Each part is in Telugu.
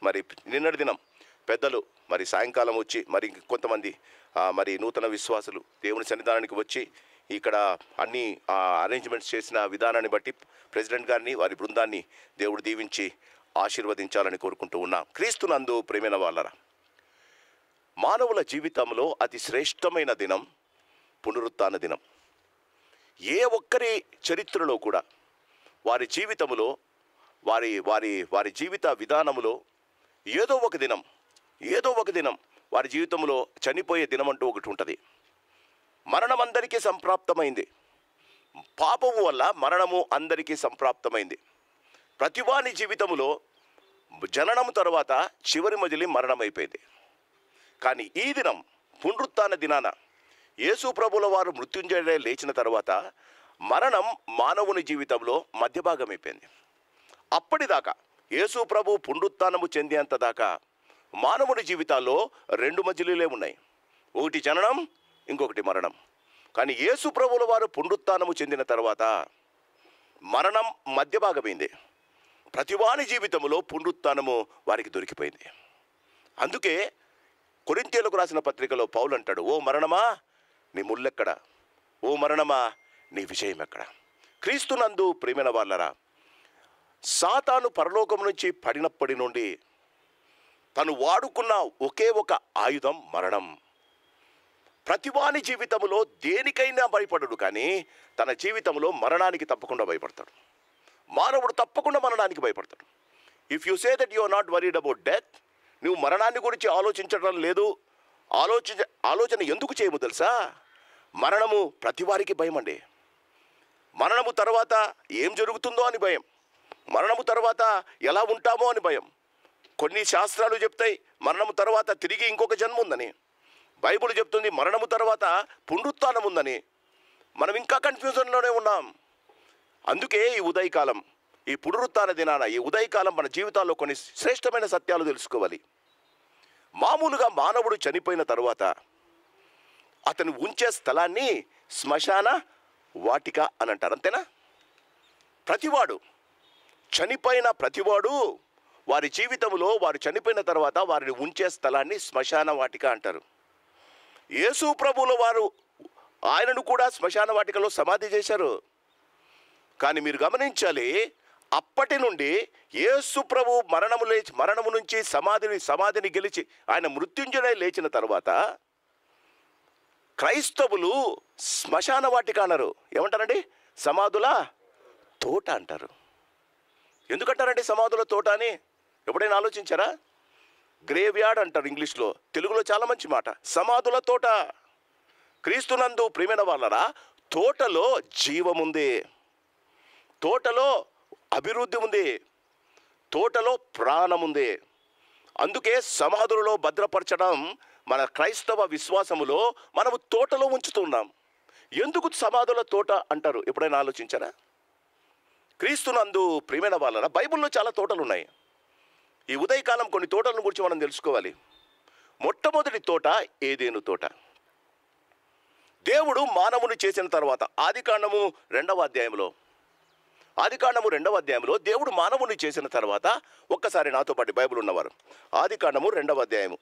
మరి నిన్నటి దినం పెద్దలు మరి సాయంకాలం వచ్చి మరి కొంతమంది మరి నూతన విశ్వాసులు దేవుని సన్నిధానానికి వచ్చి ఇక్కడ అన్ని అరేంజ్మెంట్స్ చేసిన విధానాన్ని బట్టి ప్రెసిడెంట్ గారిని వారి బృందాన్ని దేవుడు దీవించి ఆశీర్వదించాలని కోరుకుంటూ ఉన్నాం. క్రీస్తునందు ప్రేమైన వాళ్ళరా, మానవుల జీవితంలో అతి శ్రేష్టమైన దినం పునరుత్థాన దినం. ఏ ఒక్కరి చరిత్రలో కూడా వారి జీవితంలో వారి వారి వారి జీవిత విధానములో ఏదో ఒక దినం వారి జీవితంలో చనిపోయే దినం అంటూ ఒకటి ఉంటుంది. మరణం అందరికీ సంప్రాప్తమైంది. పాపము వల్ల మరణము అందరికీ సంప్రాప్తమైంది. ప్రతివాని జీవితంలో జననం తర్వాత చివరి మజిలి మరణం అయిపోయింది. కానీ ఈ దినం పునరుత్థాన దినాన యేసు ప్రభుల వారు మృత్యుంజయుడై లేచిన తర్వాత మరణం మానవుని జీవితంలో మధ్యభాగం అయిపోయింది. అప్పటిదాకా యేసు ప్రభు పునరుత్థానము చెందేంత దాకా మానవుని జీవితాల్లో రెండు మజిలీలే ఉన్నాయి. ఒకటి జననం, ఇంకొకటి మరణం. కానీ యేసు ప్రభుల వారు పునరుత్థానము చెందిన తర్వాత మరణం మధ్యభాగమైంది. ప్రతివాని జీవితంలో పునరుత్థానము వారికి దొరికిపోయింది. అందుకే కొరింథీయులకు రాసిన పత్రికలో పౌలు అంటాడు, ఓ మరణమా నీ ముల్లెక్కడ, ఓ మరణమా నీ విజయం ఎక్కడ. క్రీస్తునందు ప్రియమైన వాళ్ళరా, సాతాను పరలోకం నుంచి పడినప్పటి నుండి తను వాడుకున్న ఒకే ఒక ఆయుధం మరణం. ప్రతివాని జీవితంలో దేనికైనా భయపడడు, కానీ తన జీవితంలో మరణానికి తప్పకుండా భయపడతాడు. మానవుడు తప్పకుండా మరణానికి భయపడతాడు. If you say that you are not worried about death, నువ్వు మరణాన్ని గురించి ఆలోచించడం లేదు, ఆలోచన ఎందుకు చేయము తెలుసా? మరణము ప్రతివారికి భయం అండి. మరణము తర్వాత ఏం జరుగుతుందో అని భయం, మరణము తర్వాత ఎలా ఉంటామో అని భయం. కొన్ని శాస్త్రాలు చెప్తాయి మరణము తర్వాత తిరిగి ఇంకొక జన్మ ఉందని. బైబిల్ చెప్తుంది మరణము తర్వాత పునరుత్థానం ఉందని. మనం ఇంకా కన్ఫ్యూజన్లోనే ఉన్నాం. అందుకే ఈ ఉదయకాలం, ఈ పునరుత్థాన దినాన, ఈ ఉదయకాలం మన జీవితాల్లో కొన్ని శ్రేష్టమైన సత్యాలు తెలుసుకోవాలి. మామూలుగా మానవుడు చనిపోయిన తరువాత అతను ఉంచే స్థలాన్ని శ్మశాన వాటిక అని అంటారు, అంతేనా? ప్రతివాడు చనిపోయిన ప్రతివాడు వారి జీవితంలో వారు చనిపోయిన తర్వాత వారిని ఉంచే స్థలాన్ని శ్మశాన వాటిక అంటారు. యేసు ప్రభువుల వారు ఆయనను కూడా శ్మశాన వాటికలో సమాధి చేశారు. కానీ మీరు గమనించాలి, అప్పటి నుండి యేసు ప్రభు మరణము నుంచి సమాధిని గెలిచి ఆయన మృత్యుంజయుడై లేచిన తర్వాత క్రైస్తవులు శ్మశాన వాటిక అన్నారు. ఏమంటారండి? సమాధుల తోట అంటారు. ఎందుకంటారండి సమాధుల తోట అని? ఎప్పుడైనా ఆలోచించారా? గ్రేవ్ యార్డ్ అంటారు ఇంగ్లీష్లో, తెలుగులో చాలా మంచి మాట, సమాధుల తోట. క్రీస్తునందు ప్రియమైన వాళ్ళరా, తోటలో జీవముంది, తోటలో అభివృద్ధి ఉంది, తోటలో ప్రాణం ఉంది. అందుకే సమాధులలో భద్రపరచడం మన క్రైస్తవ విశ్వాసములో మనము తోటలో ఉంచుతున్నాం. ఎందుకు సమాధుల తోట అంటారు? ఎప్పుడైనా ఆలోచించారా? క్రీస్తునందు ప్రియమైన వాళ్ళరా, బైబిల్లో చాలా తోటలు ఉన్నాయి. ఈ ఉదయకాలం కొన్ని తోటలను గురించి మనం తెలుసుకోవాలి. మొట్టమొదటి తోట ఏదేను తోట. దేవుడు మానవుని చేసిన తర్వాత ఆదికాండము 2వ అధ్యాయంలో దేవుడు మానవుని చేసిన తర్వాత, ఒక్కసారి నాతో పాటు బైబిల్ ఉన్నవారు ఆదికాండము 2వ అధ్యాయము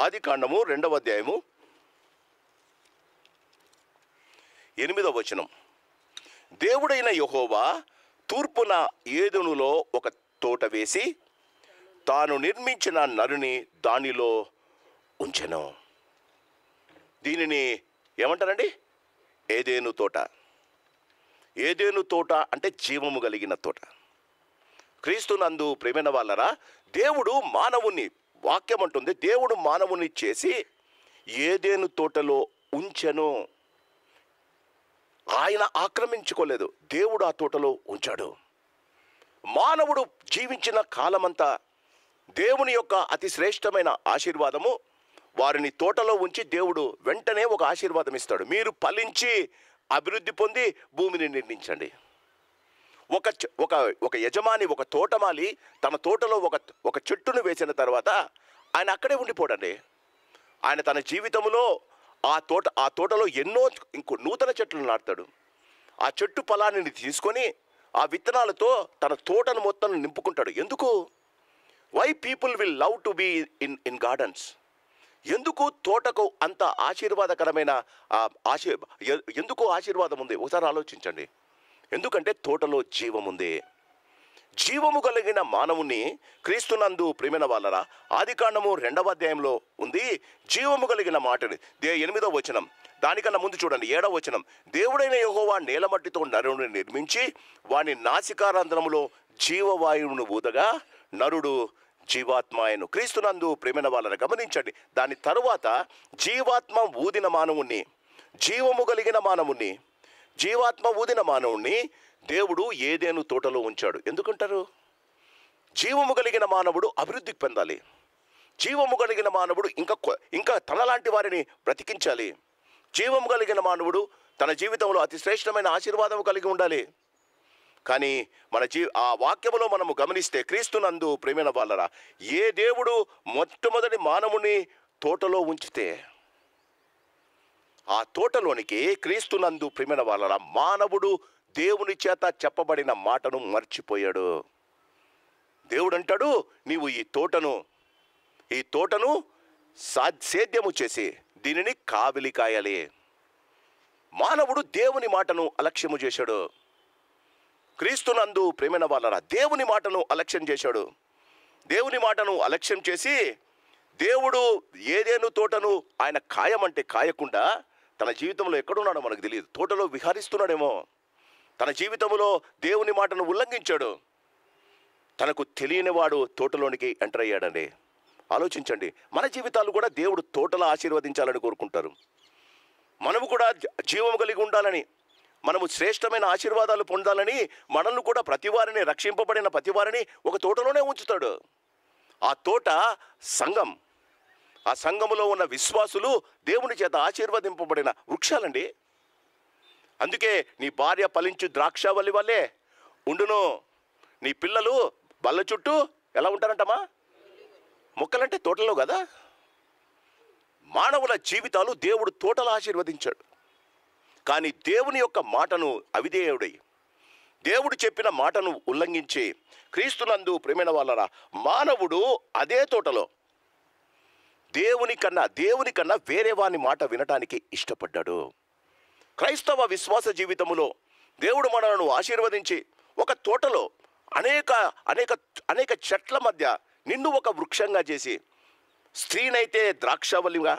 ఆదికాండము 2వ అధ్యాయము 8వ వచనం. దేవుడైన యెహోవా తూర్పున ఏదెనులో ఒక తోట వేసి తాను నిర్మించిన నరుని దానిలో ఉంచెను. దీనిని ఏమంటారండి? ఏదేను తోట. ఏదేను తోట అంటే జీవము కలిగిన తోట. క్రీస్తునందు ప్రియమైన వాళ్ళరా, దేవుడు మానవుని, వాక్యం అంటుంది, దేవుడు మానవుని చేసి ఏదేను తోటలో ఉంచెను. ఆయన ఆక్రమించుకోలేదు, దేవుడు ఆ తోటలో ఉంచాడు. మానవుడు జీవించిన కాలమంతా దేవుని యొక్క అతి శ్రేష్టమైన ఆశీర్వాదము వారిని తోటలో ఉంచి దేవుడు వెంటనే ఒక ఆశీర్వాదం ఇస్తాడు. మీరు ఫలించి అభివృద్ధి పొంది భూమిని నిర్మించండి. ఒక యజమాని, ఒక తోటమాలి తన తోటలో ఒక చెట్టును వేసిన తర్వాత ఆయన అక్కడే ఉండిపోడండి. ఆయన తన జీవితంలో ఆ తోటలో ఎన్నో నూతన చెట్లను నాటుతాడు. ఆ చెట్టు ఫలాన్ని తీసుకొని ఆ విత్తనాలతో తన తోటను మొత్తం నింపుకుంటాడు. ఎందుకు? Why people will love to be in gardens? ఎందుకు తోటకు అంత ఆశీర్వాదకరమైన ఎందుకు ఆశీర్వాదం ఉంది? ఒకసారి ఆలోచించండి. ఎందుకంటే తోటలో జీవం ఉంది. జీవము కలిగిన మానవుని క్రీస్తునందు ప్రియమైన వాళ్ళరా, ఆదికాండము 2వ అధ్యాయంలో ఉంది జీవము కలిగిన మాటని. 8వ వచనం, దానికన్నా ముందు చూడండి 7వ వచనం. దేవుడైన యెహోవా నేలమట్టితో నరుని నిర్మించి వాని నాసికారంధ్రములో జీవవాయువును ఊదగా నరుడు జీవాత్మాయను. క్రీస్తునందు ప్రియమైన వాళ్ళని గమనించండి. దాని తరువాత జీవాత్మ ఊదిన మానవుణ్ణి, జీవము కలిగిన మానవుణ్ణి, జీవాత్మ ఊదిన మానవుణ్ణి దేవుడు ఏదేను తోటలో ఉంచాడు. ఎందుకంటారు? జీవము కలిగిన మానవుడు అభివృద్ధికి పొందాలి. జీవము కలిగిన మానవుడు ఇంకా తనలాంటి వారిని బ్రతికించాలి. జీవము కలిగిన మానవుడు తన జీవితంలో అతి శ్రేష్టమైన ఆశీర్వాదం కలిగి ఉండాలి. కానీ ఆ వాక్యములో మనము గమనిస్తే క్రీస్తునందు ప్రేమైన వాళ్ళరా, ఏ దేవుడు మొట్టమొదటి మానవుని తోటలో ఉంచితే ఆ తోటలోనికి క్రీస్తునందు ప్రేమైన వాళ్ళరా మానవుడు దేవుని చేత చెప్పబడిన మాటను మర్చిపోయాడు. దేవుడు అంటాడు, నీవు ఈ తోటను సేద్యము చేసి దీనిని కావిలి కాయాలి. మానవుడు దేవుని మాటను అలక్ష్యము చేశాడు. క్రీస్తునందు ప్రేమైన వాళ్ళరా దేవుని మాటను అలక్ష్యం చేశాడు. దేవుని మాటను అలక్ష్యం చేసి దేవుడు ఏదేను తోటను ఆయన కాయమంటే కాయకుండా తన జీవితంలో ఎక్కడున్నాడో మనకు తెలియదు. తోటలో విహరిస్తున్నాడేమో. తన జీవితంలో దేవుని మాటను ఉల్లంఘించాడు. తనకు తెలియనివాడు తోటలోనికి ఎంటర్ అయ్యాడండి. ఆలోచించండి. మన జీవితాలు కూడా దేవుడు తోటలో ఆశీర్వదించాలని కోరుకుంటారు. మనము కూడా జీవము కలిగి ఉండాలని, మనము శ్రేష్టమైన ఆశీర్వాదాలు పొందాలని మనల్ని కూడా ప్రతివారిని, రక్షింపబడిన ప్రతివారిని ఒక తోటలోనే ఉంచుతాడు. ఆ తోట సంఘం. ఆ సంఘములో ఉన్న విశ్వాసులు దేవుని చేత ఆశీర్వదింపబడిన వృక్షాలండి. అందుకే నీ భార్య ఫలించు ద్రాక్షవల్లి వల్లే ఉండును, నీ పిల్లలు బల్ల చుట్టూ ఎలా ఉంటారంటమా? మొక్కలంటే తోటలో కదా. మానవుల జీవితాలు దేవుడు తోటలో ఆశీర్వదించాడు. కానీ దేవుని యొక్క మాటను అవిధేయుడై దేవుడు చెప్పిన మాటను ఉల్లంఘించి క్రీస్తునందు ప్రేమైన వాళ్ళరా మానవుడు అదే తోటలో దేవుని కన్నా వేరే వాని మాట వినటానికి ఇష్టపడ్డాడు. క్రైస్తవ విశ్వాస జీవితములో దేవుడు మనలను ఆశీర్వదించి ఒక తోటలో అనేక చెట్ల మధ్య నిన్ను ఒక వృక్షంగా చేసి, స్త్రీనైతే ద్రాక్షవల్లిగా,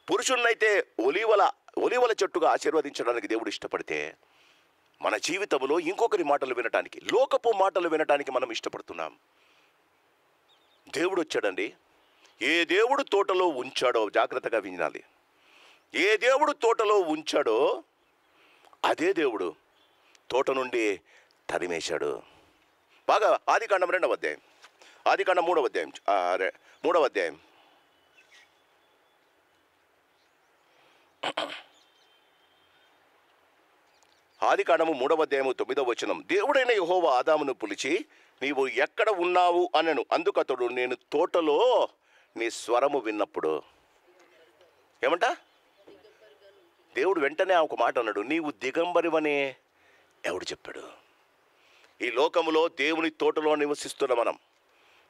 పురుషున్నైతే ఒలీవల చెట్టుగా ఆశీర్వదించడానికి దేవుడు ఇష్టపడితే, మన జీవితంలో ఇంకొకరి మాటలు వినటానికి, లోకపు మాటలు వినటానికి మనం ఇష్టపడుతున్నాం. దేవుడు వచ్చాడండి. ఏ దేవుడు తోటలో ఉంచాడో జాగ్రత్తగా వినాలి. ఏ దేవుడు తోటలో ఉంచాడో అదే దేవుడు తోట నుండి తరిమేశాడు. బాగా ఆదికాండం 2వ అధ్యాయం, ఆదికాండం 3వ అధ్యాయం, 3వ అధ్యాయం ఆదికాండము 3వ అధ్యాయము 9వ వచనం. దేవుడైన యెహోవా ఆదామును పిలిచి, నీవు ఎక్కడ ఉన్నావు అనెను. అందుకతడు, నేను తోటలో నీ స్వరము విన్నప్పుడు. ఏమంట? దేవుడు వెంటనే ఒక మాట అన్నాడు, నీవు దిగంబరివనే ఎవడు చెప్పాడు? ఈ లోకములో దేవుని తోటలో నివసిస్తున్న మనం,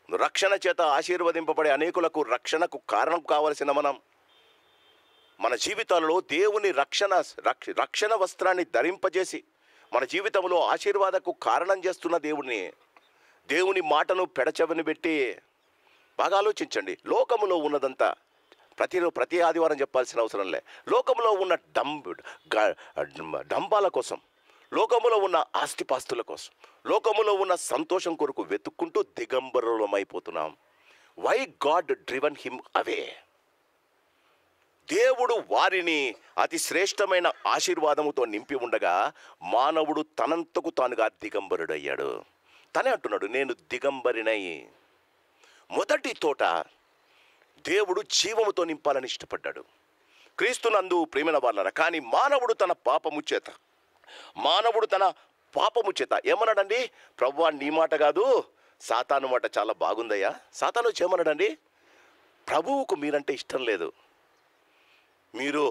రక్షణ చేత ఆశీర్వదింపబడే అనేకులకు రక్షణకు కారణం కావలసిన మన జీవితాలలో దేవుని రక్షణ వస్త్రాన్ని ధరింపజేసి మన జీవితంలో ఆశీర్వాదకు కారణం చేస్తున్న దేవుని మాటను పెడచెవిని పెట్టి బాగా ఆలోచించండి. లోకములో ఉన్నదంతా ప్రతి ఆదివారం చెప్పాల్సిన అవసరం లే. లోకంలో ఉన్న డంబాల కోసం, లోకములో ఉన్న ఆస్తిపాస్తుల కోసం, లోకములో ఉన్న సంతోషం కొరకు వెతుక్కుంటూ దిగంబరులమైపోతున్నాం. Why God driven him away? దేవుడు వారిని అతి శ్రేష్టమైన ఆశీర్వాదముతో నింపి ఉండగా మానవుడు తనంతకు తానుగా దిగంబరుడయ్యాడు. తనే అంటున్నాడు, నేను దిగంబరినై. మొదటి తోట దేవుడు జీవముతో నింపాలని ఇష్టపడ్డాడు. క్రీస్తునందు ప్రేమైన వాళ్ళరా, కానీ మానవుడు తన పాపము చేత ఏమన్నాడండి? ప్రభువా, నీ మాట కాదు, సాతాను మాట చాలా బాగుందయ్యా. సాతాను ఏమన్నాడండి? ప్రభువుకు మీరంటే ఇష్టం లేదు, మీరు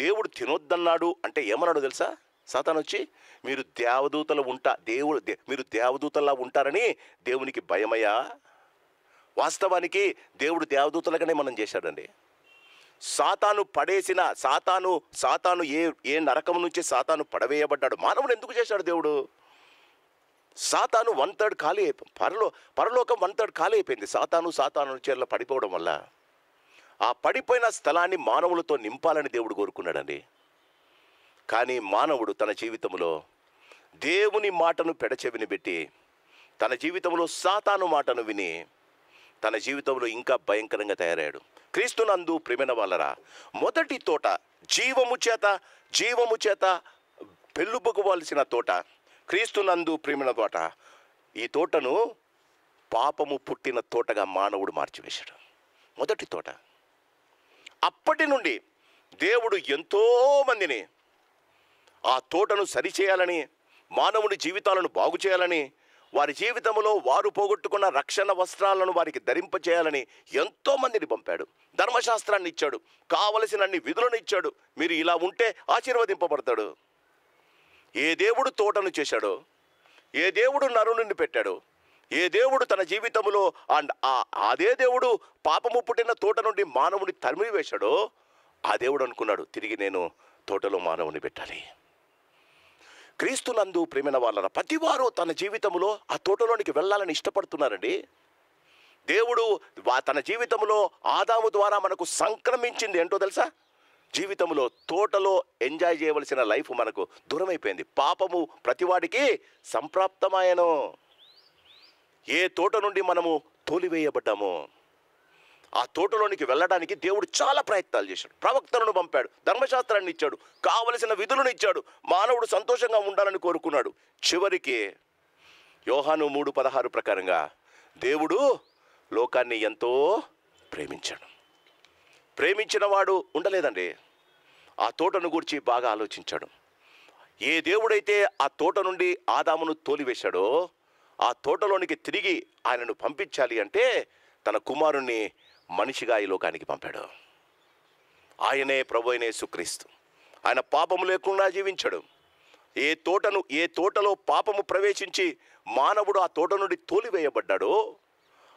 దేవుడు తినొద్దన్నాడు అంటే ఏమన్నాడు తెలుసా? సాతాను వచ్చి మీరు దేవదూతలు మీరు దేవదూతల్లా ఉంటారని దేవునికి భయమయ్యా. వాస్తవానికి దేవుడు దేవదూతలుగానే మనం చేశాడండి. సాతాను ఏ నరకం నుంచి సాతాను పడవేయబడ్డాడు. మానవుడు ఎందుకు చేశాడు దేవుడు? సాతాను 1/3 ఖాళీ అయిపోయింది. పరలోకం 1/3 ఖాళీ అయిపోయింది సాతాను చేర్ల పడిపోవడం వల్ల. ఆ పడిపోయిన స్థలాన్ని మానవులతో నింపాలని దేవుడు కోరుకున్నాడండి. కానీ మానవుడు తన జీవితంలో దేవుని మాటను పెడచెవిని పెట్టి తన జీవితంలో సాతాను మాటను విని తన జీవితంలో ఇంకా భయంకరంగా తయారయ్యాడు. క్రీస్తునందు ప్రియమైన వాళ్ళరా, మొదటి తోట జీవము చేత పెళ్ళుబుకోవాల్సిన తోట, క్రీస్తునందు ప్రియమైన తోట, ఈ తోటను పాపము పుట్టిన తోటగా మానవుడు మార్చివేశాడు. మొదటి తోట. అప్పటి నుండి దేవుడు ఎంతోమందిని ఆ తోటను సరిచేయాలని, మానవుని జీవితాలను బాగు చేయాలని, వారి జీవితంలో వారు పోగొట్టుకున్న రక్షణ వస్త్రాలను వారికి ధరింపచేయాలని ఎంతోమందిని పంపాడు. ధర్మశాస్త్రాన్ని ఇచ్చాడు, కావలసినన్ని విధులను ఇచ్చాడు. మీరు ఇలా ఉంటే ఆశీర్వదింపబడతాడు. ఏ దేవుడు తోటను చేశాడో, ఏ దేవుడు నరుని పెట్టాడో, ఏ దేవుడు తన జీవితంలో అదే దేవుడు పాపము పుట్టిన తోట నుండి మానవుని తరిమివేశాడో, ఆ దేవుడు అనుకున్నాడు తిరిగి నేను తోటలో మానవుని పెట్టాలి. క్రీస్తునందు ప్రేమైన వాళ్ళ ప్రతివారు తన జీవితంలో ఆ తోటలోనికి వెళ్ళాలని ఇష్టపడుతున్నారండి. దేవుడు తన జీవితంలో ఆదాము ద్వారా మనకు సంక్రమించింది ఏంటో తెలుసా? జీవితంలో తోటలో ఎంజాయ్ చేయవలసిన లైఫ్ మనకు దూరమైపోయింది. పాపము ప్రతివాడికి సంప్రాప్తమాయను. ఏ తోట నుండి మనము తోలివేయబడ్డామో ఆ తోటలోనికి వెళ్ళడానికి దేవుడు చాలా ప్రయత్నాలు చేశాడు. ప్రవక్తలను పంపాడు, ధర్మశాస్త్రాన్ని ఇచ్చాడు, కావలసిన విధులను ఇచ్చాడు. మానవుడు సంతోషంగా ఉండాలని కోరుకున్నాడు. చివరికి యోహాను 3:16 ప్రకారంగా దేవుడు లోకాన్ని ఎంతో ప్రేమించాడు. ప్రేమించిన వాడు ఉండలేదండి. ఆ తోటను గురించి బాగా ఆలోచించాడు. ఏ దేవుడైతే ఆ తోట నుండి ఆదామును తోలివేశాడో ఆ తోటలోనికి తిరిగి ఆయనను పంపించాలి అంటే తన కుమారుణ్ణి మనిషిగా ఈ లోకానికి పంపాడు. ఆయనే ప్రభు అయిన యేసుక్రీస్తు. ఆయన పాపము లేకుండా జీవించాడు. ఏ తోటలో పాపము ప్రవేశించి మానవుడు ఆ తోట నుండి తోలివేయబడ్డాడో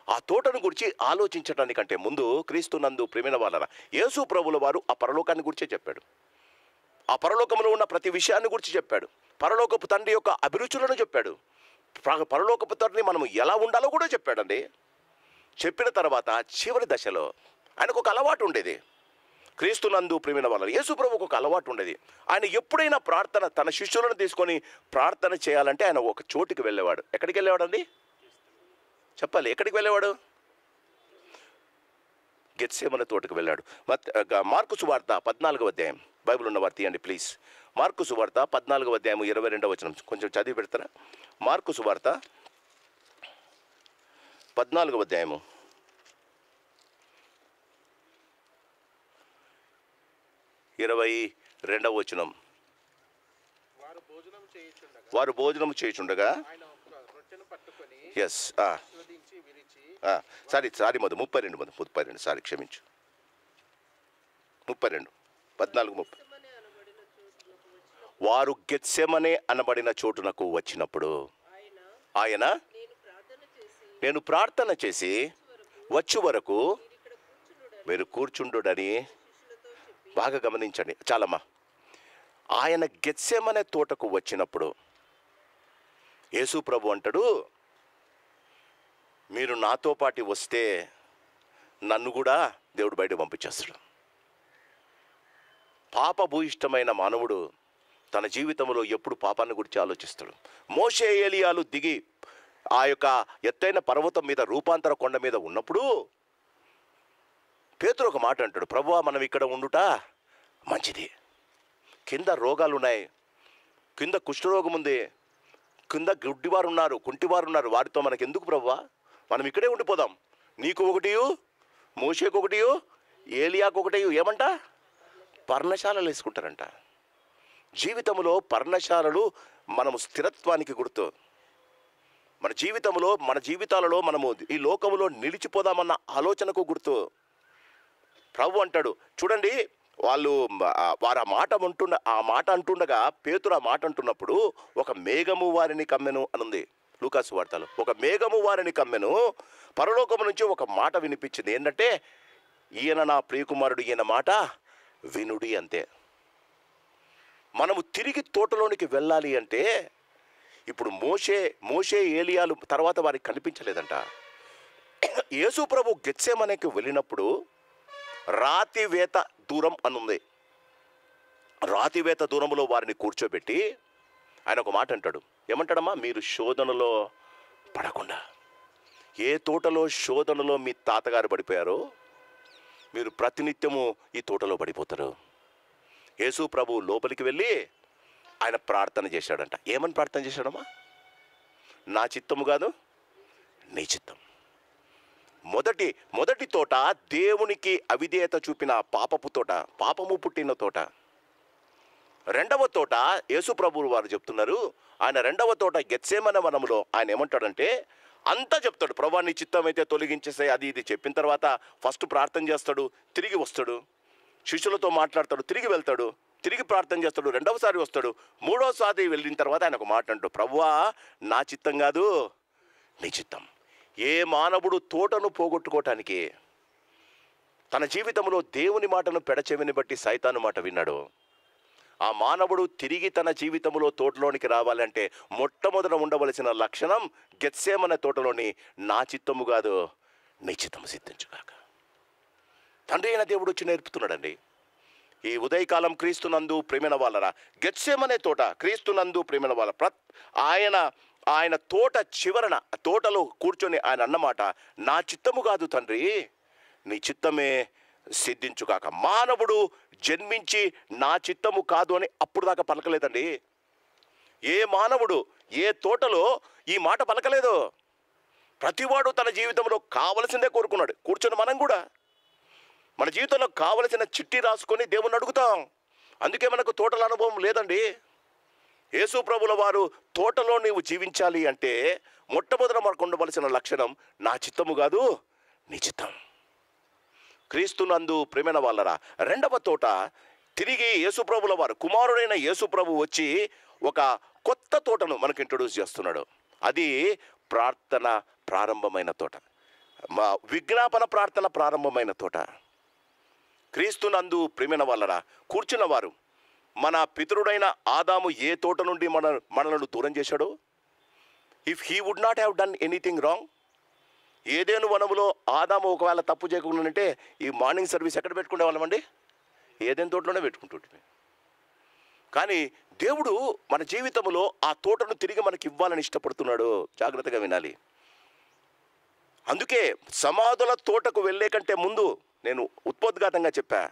ఆ తోటను గురించి ఆలోచించడానికంటే ముందు క్రీస్తునందు ప్రేమైన వాళ్ళరా, యేసు ప్రభుల వారు ఆ పరలోకాన్ని గురించే చెప్పాడు. ఆ పరలోకంలో ఉన్న ప్రతి విషయాన్ని గురించి చెప్పాడు. పరలోకపు తండ్రి యొక్క అభిరుచులను చెప్పాడు. పరలోకపు తండ్రిని మనం ఎలా ఉండాలో కూడా చెప్పాడండి. చెప్పిన తర్వాత చివరి దశలో ఆయనకు ఒక అలవాటు ఉండేది. క్రీస్తునందు ప్రేమైన వాళ్ళ యేసు ప్రభువుకు ఒక అలవాటు ఉండేది. ఆయన ఎప్పుడైనా ప్రార్థన తన శిష్యులను తీసుకొని ప్రార్థన చేయాలంటే ఆయన ఒక చోటుకి వెళ్ళేవాడు. ఎక్కడికి వెళ్ళేవాడండి? చెప్పాలి. ఎక్కడికి వెళ్ళేవాడు? గెత్సేమనే తోటకు వెళ్ళాడు. మార్కు సువార్త 14వ అధ్యాయం, బైబిల్ ఉన్న వారు తీయండి ప్లీజ్. మార్కు సువార్త 14వ అధ్యాయం 22వ వచనం కొంచెం చదివి పెడతారా? మార్కు సువార్త 14వ అధ్యాయము 22వ వచనం. వారు భోజనం చేయుచుండగా ఎస్ సారీ మొదలు 32 సారీ క్షమించు 32 14:30. వారు గెత్సెమనే అనబడిన చోటునకు వచ్చినప్పుడు ఆయన నేను ప్రార్థన చేసి వచ్చు వరకు మీరు కూర్చుండుడని. బాగా గమనించండి చాలమ్మా. ఆయన గెత్సెమనే తోటకు వచ్చినప్పుడు యేసు ప్రభు అంటాడు, మీరు నాతో పాటు వస్తే నన్ను కూడా దేవుడు బయట పంపించేస్తాడు. పాపభూయిష్టమైన మానవుడు తన జీవితంలో ఎప్పుడు పాపాన్ని గురించి ఆలోచిస్తాడు. మోషే ఏలియాలు దిగి ఆ యొక్క ఎత్తైన పర్వతం మీద రూపాంతర కొండ మీద ఉన్నప్పుడు పేతురు ఒక మాట అంటాడు, ప్రభువా మనం ఇక్కడ ఉండుట మంచిది, కింద రోగాలు ఉన్నాయి, కింద కుష్ఠరోగం ఉంది, కింద గుడ్డివారు ఉన్నారు, కుంటివారు ఉన్నారు, వారితో మనకి ఎందుకు ప్రభువా, మనం ఇక్కడే ఉండిపోదాం. నీకు ఒకటియు, మోషేకు ఒకటియు, ఏలియాకు ఒకటియు ఏమంట పర్ణశాలలు వేసుకుంటారంట. జీవితంలో పర్ణశాలలు మనము స్థిరత్వానికి గుర్తు. మన జీవితాలలో మనము ఈ లోకములో నిలిచిపోదామన్న ఆలోచనకు గుర్తు. ప్రభు అంటాడు చూడండి, వాళ్ళు వారు ఆ మాట అంటుండగా పేతురు ఆ మాట అంటున్నప్పుడు ఒక మేఘము వారిని కమ్మెను అనుంది లూకాసు వార్తలో. ఒక మేఘము వారిని కమ్మెను, పరలోకము నుంచి ఒక మాట వినిపించింది. ఏంటంటే, ఈయన నా ప్రియకుమారుడు, ఈయన మాట వినుడి. అంతే. మనము తిరిగి తోటలోనికి వెళ్ళాలి అంటే ఇప్పుడు మోషే ఏలియాలు తర్వాత వారికి కనిపించలేదంట. యేసు ప్రభు గెత్సేమనేకి వెళ్ళినప్పుడు రాతివేత దూరం అనుంది. రాతివేత దూరంలో వారిని కూర్చోబెట్టి ఆయన ఒక మాట అంటాడు. ఏమంటాడమ్మా? మీరు శోధనలో పడకుండా. ఏ తోటలో శోధనలో మీ తాతగారు పడిపోయారో మీరు ప్రతినిత్యము ఈ తోటలో పడిపోతారు. యేసు ప్రభు లోపలికి వెళ్ళి ఆయన ప్రార్థన చేశాడంట. ఏమని ప్రార్థన చేశాడమ్మా? నా చిత్తము కాదు, నీ చిత్తం. మొదటి తోట దేవునికి అవిధేయత చూపిన పాపపు తోట, పాపము పుట్టిన తోట. రెండవ తోట యేసు ప్రభువు వారు చెప్తున్నారు, ఆయన రెండవ తోట గెత్సేమనే వనములో ఆయన ఏమంటాడంటే అంతా చెప్తాడు. ప్రభువా నీ చిత్తం అయితే తొలగించేసే, అది ఇది చెప్పిన తర్వాత ఫస్ట్ ప్రార్థన చేస్తాడు, తిరిగి వస్తాడు, శిష్యులతో మాట్లాడతాడు, తిరిగి వెళ్తాడు, తిరిగి ప్రార్థన చేస్తాడు, రెండవసారి వస్తాడు, మూడవసారి వెళ్ళిన తర్వాత ఆయన ఒక మాట అంటాడు, ప్రభువా నా చిత్తం కాదు, నీ చిత్తం. ఏ మానవుడు తోటను పోగొట్టుకోవటానికి తన జీవితంలో దేవుని మాటను పెడచెవిని బట్టి సైతాను మాట విన్నాడు, ఆ మానవుడు తిరిగి తన జీవితంలో తోటలోనికి రావాలంటే మొట్టమొదట ఉండవలసిన లక్షణం గెత్సేమనే తోటలోని నా చిత్తము కాదు, నీ చిత్తము సిద్ధించుగాక. తండ్రి అయిన దేవుడు వచ్చి నేర్పుతున్నాడండి. ఈ ఉదయకాలం క్రీస్తునందు ప్రేమైన వాళ్ళరా, గెత్సేమనే తోట క్రీస్తునందు ప్రేమైన వాళ్ళ ఆయన తోట చివరన తోటలో కూర్చొని ఆయన అన్నమాట, నా చిత్తము కాదు తండ్రి, నీ చిత్తమే సిద్ధించుగాక. మానవుడు జన్మించి నా చిత్తము కాదు అని అప్పుడు దాకా పలకలేదండి. ఏ మానవుడు ఏ తోటలో ఈ మాట పలకలేదు. ప్రతివాడు తన జీవితంలో కావలసిందే కోరుకున్నాడు. కూర్చొని మనం కూడా మన జీవితంలో కావలసిన చిట్టి రాసుకొని దేవుణ్ణి అడుగుతాం. అందుకే మనకు తోటల అనుభవం లేదండి. యేసు ప్రభుల వారు తోటలో నీవు జీవించాలి అంటే మొట్టమొదట మనకు ఉండవలసిన లక్షణం నా చిత్తము కాదు, నీ చిత్తం. క్రీస్తునందు ప్రేమైన వాళ్ళరా, రెండవ తోట తిరిగి యేసుప్రభుల వారు కుమారుడైన యేసుప్రభు వచ్చి ఒక కొత్త తోటను మనకు ఇంట్రొడ్యూస్ చేస్తున్నాడు. అది ప్రార్థన ప్రారంభమైన తోట, మా విజ్ఞాపన ప్రార్థన ప్రారంభమైన తోట. క్రీస్తునందు ప్రేమైన వాళ్ళరా, కూర్చున్న వారు మన పితరుడైన ఆదాము ఏ తోట నుండి మనలను దూరం చేశాడో, if he would not have done anything wrong, ఏదేను వనములో ఆదాము ఒకవేళ తప్పు చేయకుండా ఈ మార్నింగ్ సర్వీస్ ఎక్కడ పెట్టుకునే వాళ్ళమండి? ఏదేను తోటలోనే పెట్టుకుంటుంటే. కానీ దేవుడు మన జీవితంలో ఆ తోటను తిరిగి మనకి ఇవ్వాలని ఇష్టపడుతున్నాడు. జాగ్రత్తగా వినాలి. అందుకే సమాధుల తోటకు వెళ్ళే కంటే ముందు నేను ఉపోద్ఘాతంగా చెప్పా,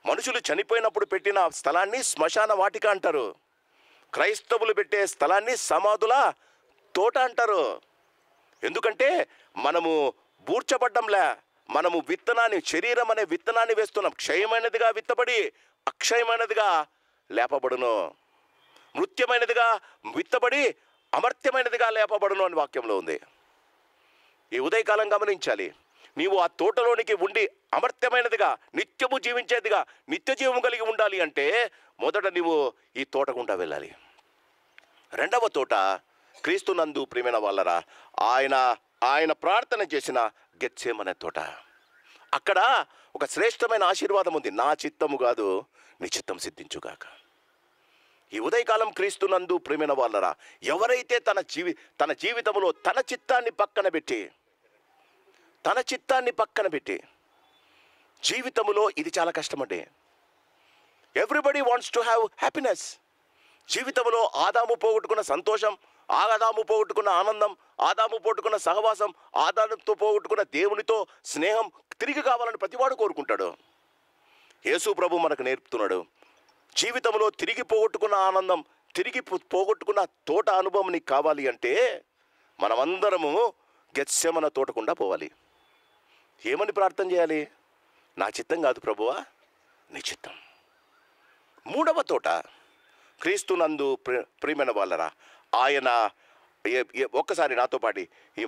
మనుషులు చనిపోయినప్పుడు పెట్టిన స్థలాన్ని శ్మశాన వాటిక అంటారు. క్రైస్తవులు పెట్టే స్థలాన్ని సమాధుల తోట అంటారు. ఎందుకంటే మనము బూర్చబడ్డంలే, మనము విత్తనాన్ని, శరీరం అనే విత్తనాన్ని వేస్తున్నాం. క్షయమైనదిగా విత్తబడి అక్షయమైనదిగా లేపబడును, మృత్యమైనదిగా విత్తబడి అమర్త్యమైనదిగా లేపబడును అని వాక్యంలో ఉంది. ఈ ఉదయకాలం గమనించాలి. నీవు ఆ తోటలోనికి ఉండి అమర్త్యమైనదిగా నిత్యము జీవించేదిగా నిత్య జీవం కలిగి ఉండాలి అంటే మొదట నీవు ఈ తోట గుండా వెళ్ళాలి. రెండవ తోట క్రీస్తునందు ప్రియమైన వాళ్ళరా, ఆయన ప్రార్థన చేసిన గెత్సేమనే తోట. అక్కడ ఒక శ్రేష్టమైన ఆశీర్వాదం ఉంది. నా చిత్తము కాదు, నీ చిత్తం సిద్ధించుగాక. ఈ ఉదయకాలం క్రీస్తునందు ప్రియమైన వాళ్ళరా, ఎవరైతే తన జీవితంలో తన చిత్తాన్ని పక్కన పెట్టి జీవితంలో, ఇది చాలా కష్టమండి. Everybody wants to have happiness. జీవితంలో ఆదాము పోగొట్టుకున్న సంతోషం, ఆదాము పోగొట్టుకున్న ఆనందం, ఆదాము పోగొట్టుకున్న సహవాసం, ఆదాముతో పోగొట్టుకున్న దేవునితో స్నేహం తిరిగి కావాలని ప్రతివాడు కోరుకుంటాడు. యేసు ప్రభు మనకు నేర్పుతున్నాడు, జీవితంలో తిరిగి పోగొట్టుకున్న ఆనందం, తిరిగి పోగొట్టుకున్న తోట అనుభవం నీకు కావాలి అంటే మనమందరము గెత్సేమనే తోటకుండా పోవాలి. ఏమని ప్రార్థన చేయాలి? నా చిత్తం కాదు ప్రభువా, నీ చిత్తం. మూడవ తోట క్రీస్తునందు ప్రియమైన వాళ్ళరా, ఆయన ఒక్కసారి నాతో పాటి ఈ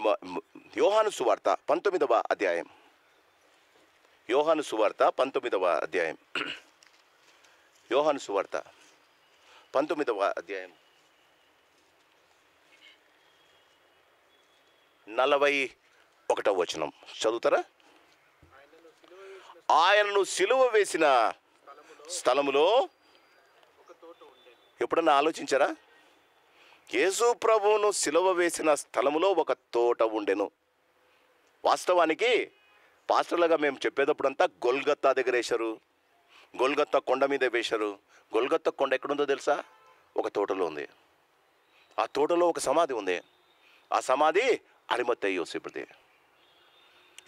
యోహాను సువార్త 19వ అధ్యాయం, యోహాను సువార్త 19వ అధ్యాయం. యోహాను సువార్త 19వ అధ్యాయం 41వ వచనం చదువుతారా? ఆయనను సిలువ వేసిన స్థలములో ఎప్పుడన్నా ఆలోచించారా? యేసు ప్రభువును సిలువ వేసిన స్థలములో ఒక తోట ఉండెను. వాస్తవానికి పాస్టర్లుగా మేము చెప్పేటప్పుడంతా గొల్గత్తా దగ్గర వేశారు, గొల్గత్తా కొండ మీద వేశారు. గొల్గత్తా కొండ ఎక్కడుందో తెలుసా? ఒక తోటలో ఉంది. ఆ తోటలో ఒక సమాధి ఉంది. ఆ సమాధి అరిమత్తయి యోసేపుది.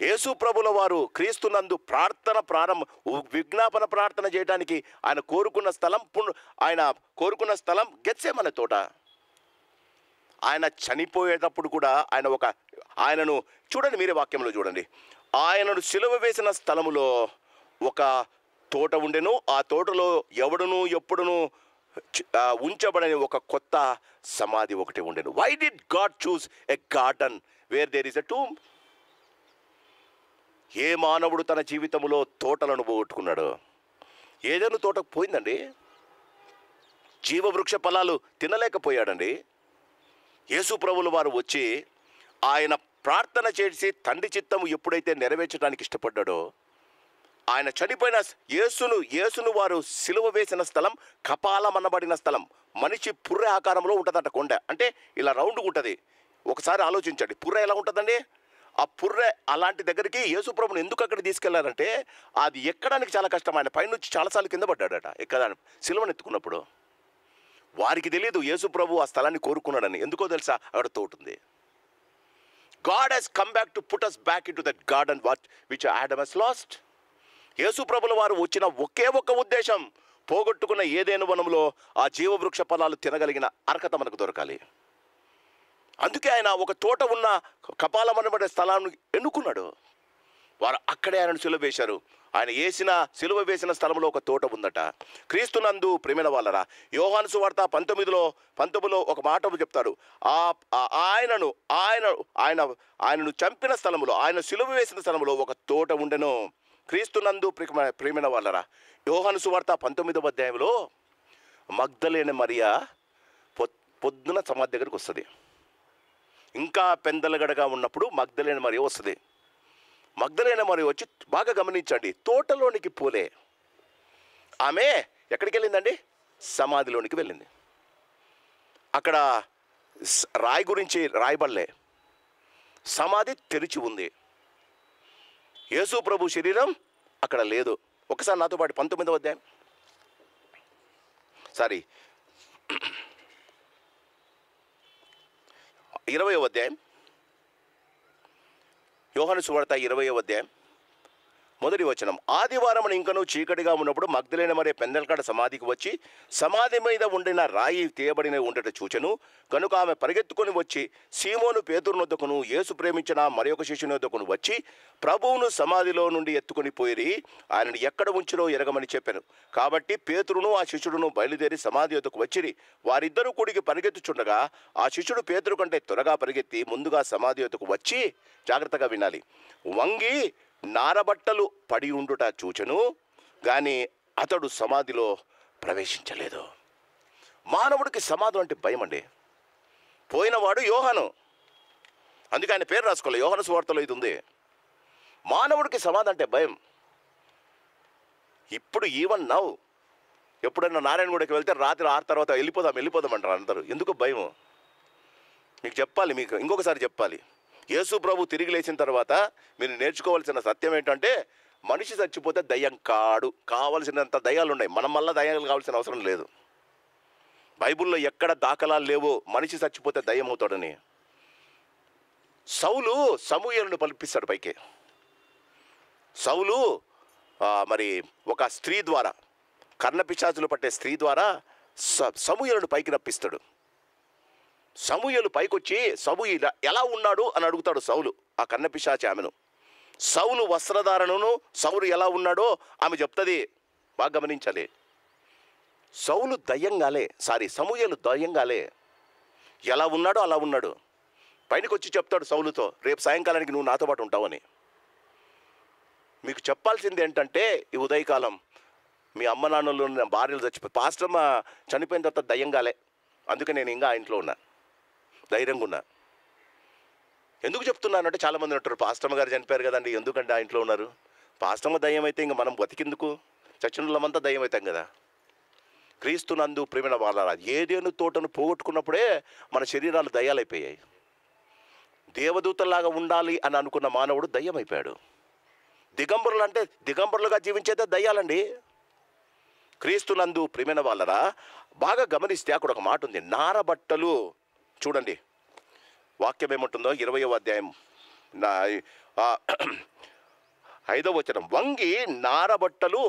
యేసు ప్రభుల వారు క్రీస్తునందు విజ్ఞాపన ప్రార్థన చేయడానికి ఆయన కోరుకున్న స్థలం గెత్సేమనే తోట. ఆయన చనిపోయేటప్పుడు కూడా ఆయనను చూడండి, మీరే వాక్యంలో చూడండి. ఆయనను సిలువ వేసిన స్థలములో ఒక తోట ఉండెను. ఆ తోటలో ఎవడును ఎప్పుడును ఉంచబడని ఒక కొత్త సమాధి ఒకటి ఉండెను. Why did God choose a garden where there is a tomb? ఏ మానవుడు తన జీవితంలో తోటలను పోగొట్టుకున్నాడు? ఏదైనా తోటకు పోయిందండి. జీవవృక్ష ఫలాలు తినలేకపోయాడండి. యేసు ప్రభుల వారు వచ్చి ఆయన ప్రార్థన చేసి తండ్రి చిత్తము ఎప్పుడైతే నెరవేర్చడానికి ఇష్టపడ్డాడో, ఆయన చనిపోయిన యేసును వారు సిలువ వేసిన స్థలం కపాలం అనబడిన స్థలం. మనిషి పుర్రె ఆకారంలో ఉంటుందట కొండ. అంటే ఇలా రౌండ్గా ఉంటుంది. ఒకసారి ఆలోచించండి, పుర్రె ఎలా ఉంటుందండి? ఆ పుర్రె అలాంటి దగ్గరికి యేసు ప్రభుని ఎందుకు అక్కడ తీసుకెళ్లారంటే, అది ఎక్కడానికి చాలా కష్టం. ఆయన పైనుంచి చాలాసార్లు కింద పడ్డాడట ఎక్కడానికి, సిలువను ఎత్తుకున్నప్పుడు. వారికి తెలియదు యేసు ప్రభు ఆ స్థలాన్ని కోరుకున్నాడని. ఎందుకో తెలుసా? అక్కడ తోట ఉంది. God has come back to put us back into that garden which Adam has lost. యేసు ప్రభుల వారు వచ్చిన ఒకే ఒక్క ఉద్దేశం, పోగొట్టుకున్న ఏదైనా వనంలో ఆ జీవవృక్ష ఫలాలు తినగలిగిన అర్హత మనకు దొరకాలి. అందుకే ఆయన ఒక తోట ఉన్న కపాలం అనబడే స్థలాన్ని ఎన్నుకున్నాడు. వారు అక్కడే ఆయన సిలువ వేశారు. ఆయన సిలువ వేసిన స్థలంలో ఒక తోట ఉందట. క్రీస్తునందు ప్రేమైన వాళ్ళరా, యోహాను సువార్త 19లో ఒక మాట చెప్తాడు. ఆయనను చంపిన స్థలములో, ఆయన సిలువ వేసిన స్థలంలో ఒక తోట ఉండెను. క్రీస్తునందు ప్రేమైన వాళ్ళరా, యోహాను సువార్త 19వ అధ్యాయంలో మగ్దలేనే మరియా పొద్దున సమాధి దగ్గరికి వస్తుంది. ఇంకా పెందలగడగా ఉన్నప్పుడు మగ్దలేనే మరియా వస్తుంది. మగ్దలేనే మరియా వచ్చి బాగా గమనించండి, తోటలోనికి పోలే. ఆమె ఎక్కడికి వెళ్ళిందండి? సమాధిలోనికి వెళ్ళింది. అక్కడ రాయి గురించి రాయబడలే. సమాధి తెరిచి ఉంది. యేసు ప్రభు శరీరం అక్కడ లేదు. ఒకసారి నాతో పాటు 19వ అధ్యాయం, 20వ అధ్యాయం, యోహాను సువార్త 20వ అధ్యాయం 1వ వచనం. ఆదివారం ఇంకనూ చీకటిగా ఉన్నప్పుడు మగ్దలేనే మరియ పెందలకాడ సమాధికి వచ్చి సమాధి మీద ఉండిన రాయి తీయబడిన ఉండట చూచెను. కనుక ఆమె పరిగెత్తుకొని వచ్చి సీమోను పేతురునొద్దకును యేసు ప్రేమించిన మరొక శిష్యుని వద్దకును వచ్చి ప్రభువును సమాధిలో నుండి ఎత్తుకొని పోయి ఆయనను ఎక్కడ ఉంచినో ఎరగమని చెప్పాను. కాబట్టి పేతురును ఆ శిష్యుడును బయలుదేరి సమాధి వద్దకు వచ్చిరి. వారిద్దరూ కూడికి పరిగెత్తుచుండగా ఆ శిష్యుడు పేతురు కంటే త్వరగా పరిగెత్తి ముందుగా సమాధి వద్దకు వచ్చి, జాగ్రత్తగా వినాలి, వంగి నారబట్టలు పడి ఉండుట చూచెను, కానీ అతడు సమాధిలో ప్రవేశించలేదు. మానవుడికి సమాధులు అంటే భయం అండి. పోయినవాడు యోహాను, అందుకే ఆయన పేరు రాసుకోవాలి. యోహాను సువార్తలో ఇది ఉంది. మానవుడికి సమాధి అంటే భయం. ఇప్పుడు ఈవెన్ నౌ ఎప్పుడైనా నారాయణగూడకి వెళ్తే రాత్రి 6 తర్వాత వెళ్ళిపోదాం అంటారు అందరూ. ఎందుకు భయం? మీకు చెప్పాలి, మీకు ఇంకొకసారి చెప్పాలి. యేసు ప్రభు తిరిగి లేచిన తర్వాత మీరు నేర్చుకోవాల్సిన సత్యం ఏంటంటే, మనిషి చచ్చిపోతే దయ్యం కాడు. కావలసినంత దయ్యాలు ఉన్నాయి. మనం మళ్ళీ దయ్యాలు కావాల్సిన అవసరం లేదు. బైబిల్లో ఎక్కడ దాఖలాలు లేవు మనిషి చచ్చిపోతే దయ్యం అవుతాడని. సౌలు సమూయేలును పంపిస్తాడు పైకి. సౌలు మరి ఒక స్త్రీ ద్వారా, కర్ణపిశాచులు పట్టే స్త్రీ ద్వారా సమూయేలును పైకి రప్పిస్తాడు. సమూయేలు పైకొచ్చి సమూయేలు ఎలా ఉన్నాడు అని అడుగుతాడు సౌలు ఆ కర్ణపిశాచి ఆమెను. సౌలు వస్త్రధారణను సౌలు ఎలా ఉన్నాడో ఆమె చెప్తుంది. బాగా గమనించాలి. సమూయేలు దయ్యంగాలే. ఎలా ఉన్నాడో అలా ఉన్నాడు. పైనకి వచ్చి చెప్తాడు సౌలుతో, రేపు సాయంకాలానికి నువ్వు నాతో పాటు ఉంటావని. మీకు చెప్పాల్సింది ఏంటంటే ఈ ఉదయకాలం మీ అమ్మ నాన్నలు భార్యలు చచ్చిపోయి పాస్టమ్మ చనిపోయిన తర్వాత దయ్యంగాలే, అందుకే నేను ఇంకా ఆ ఇంట్లో ఉన్నా, ధైర్యంగా ఉన్నా. ఎందుకు చెప్తున్నానంటే చాలామంది అంటారు పాస్టమ్మ గారు చనిపోయారు కదండి ఎందుకంటే ఆ ఇంట్లో ఉన్నారు. పాస్టమ్మ దయ్యం అయితే ఇంక మనం బతికిందుకు, చచ్చిన వాళ్ళమంతా దయ్యం అవుతాం కదా. క్రీస్తునందు ప్రేమైన వాళ్ళ ఏదేను తోటను పోగొట్టుకున్నప్పుడే మన శరీరాలు దయ్యాలైపోయాయి. దేవదూతల్లాగా ఉండాలి అని అనుకున్న మానవుడు దయ్యమైపోయాడు. దిగంబరులు అంటే దిగంబరులుగా జీవించేదే దయ్యాలండి. క్రీస్తునందు ప్రేమైన వాళ్ళరా బాగా గమనిస్తే అక్కడ ఒక మాట ఉంది, నారబట్టలు. చూడండి వాక్యం ఏమంటుందో 20వ అధ్యాయం 5వ వచనం, వంగి నారబట్టలు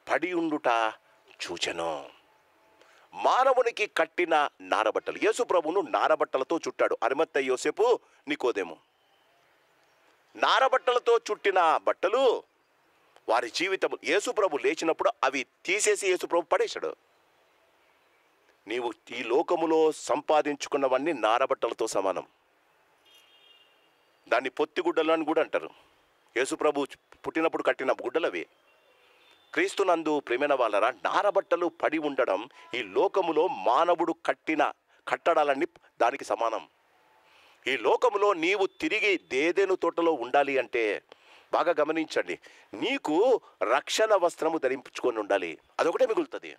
పడి ఉండుట చూచెను. మానవునికి కట్టిన నారబట్టలు. యేసు ప్రభువును నారబట్టలతో చుట్టాడు అరిమత్తయి, యోసేపు, నికోదేము. నారబట్టలతో చుట్టిన బట్టలు వారి జీవితం. యేసు ప్రభు లేచినప్పుడు అవి తీసేసి యేసు ప్రభు పడేశాడు. నీవు ఈ లోకములో సంపాదించుకున్నవన్నీ నారబట్టలతో సమానం. దాన్ని పొత్తిగుడ్డలు అని కూడా అంటారు. యేసు ప్రభు పుట్టినప్పుడు కట్టిన గుడ్డలు అవి. క్రీస్తునందు ప్రేమైన వాళ్ళరా నారబట్టలు పడి ఉండడం ఈ లోకములో మానవుడు కట్టిన కట్టడాలన్నీ దానికి సమానం. ఈ లోకములో నీవు తిరిగి దేదేను తోటలో ఉండాలి అంటే బాగా గమనించండి, నీకు రక్షణ వస్త్రము ధరించుకొని ఉండాలి. అదొకటే మిగులుతుంది.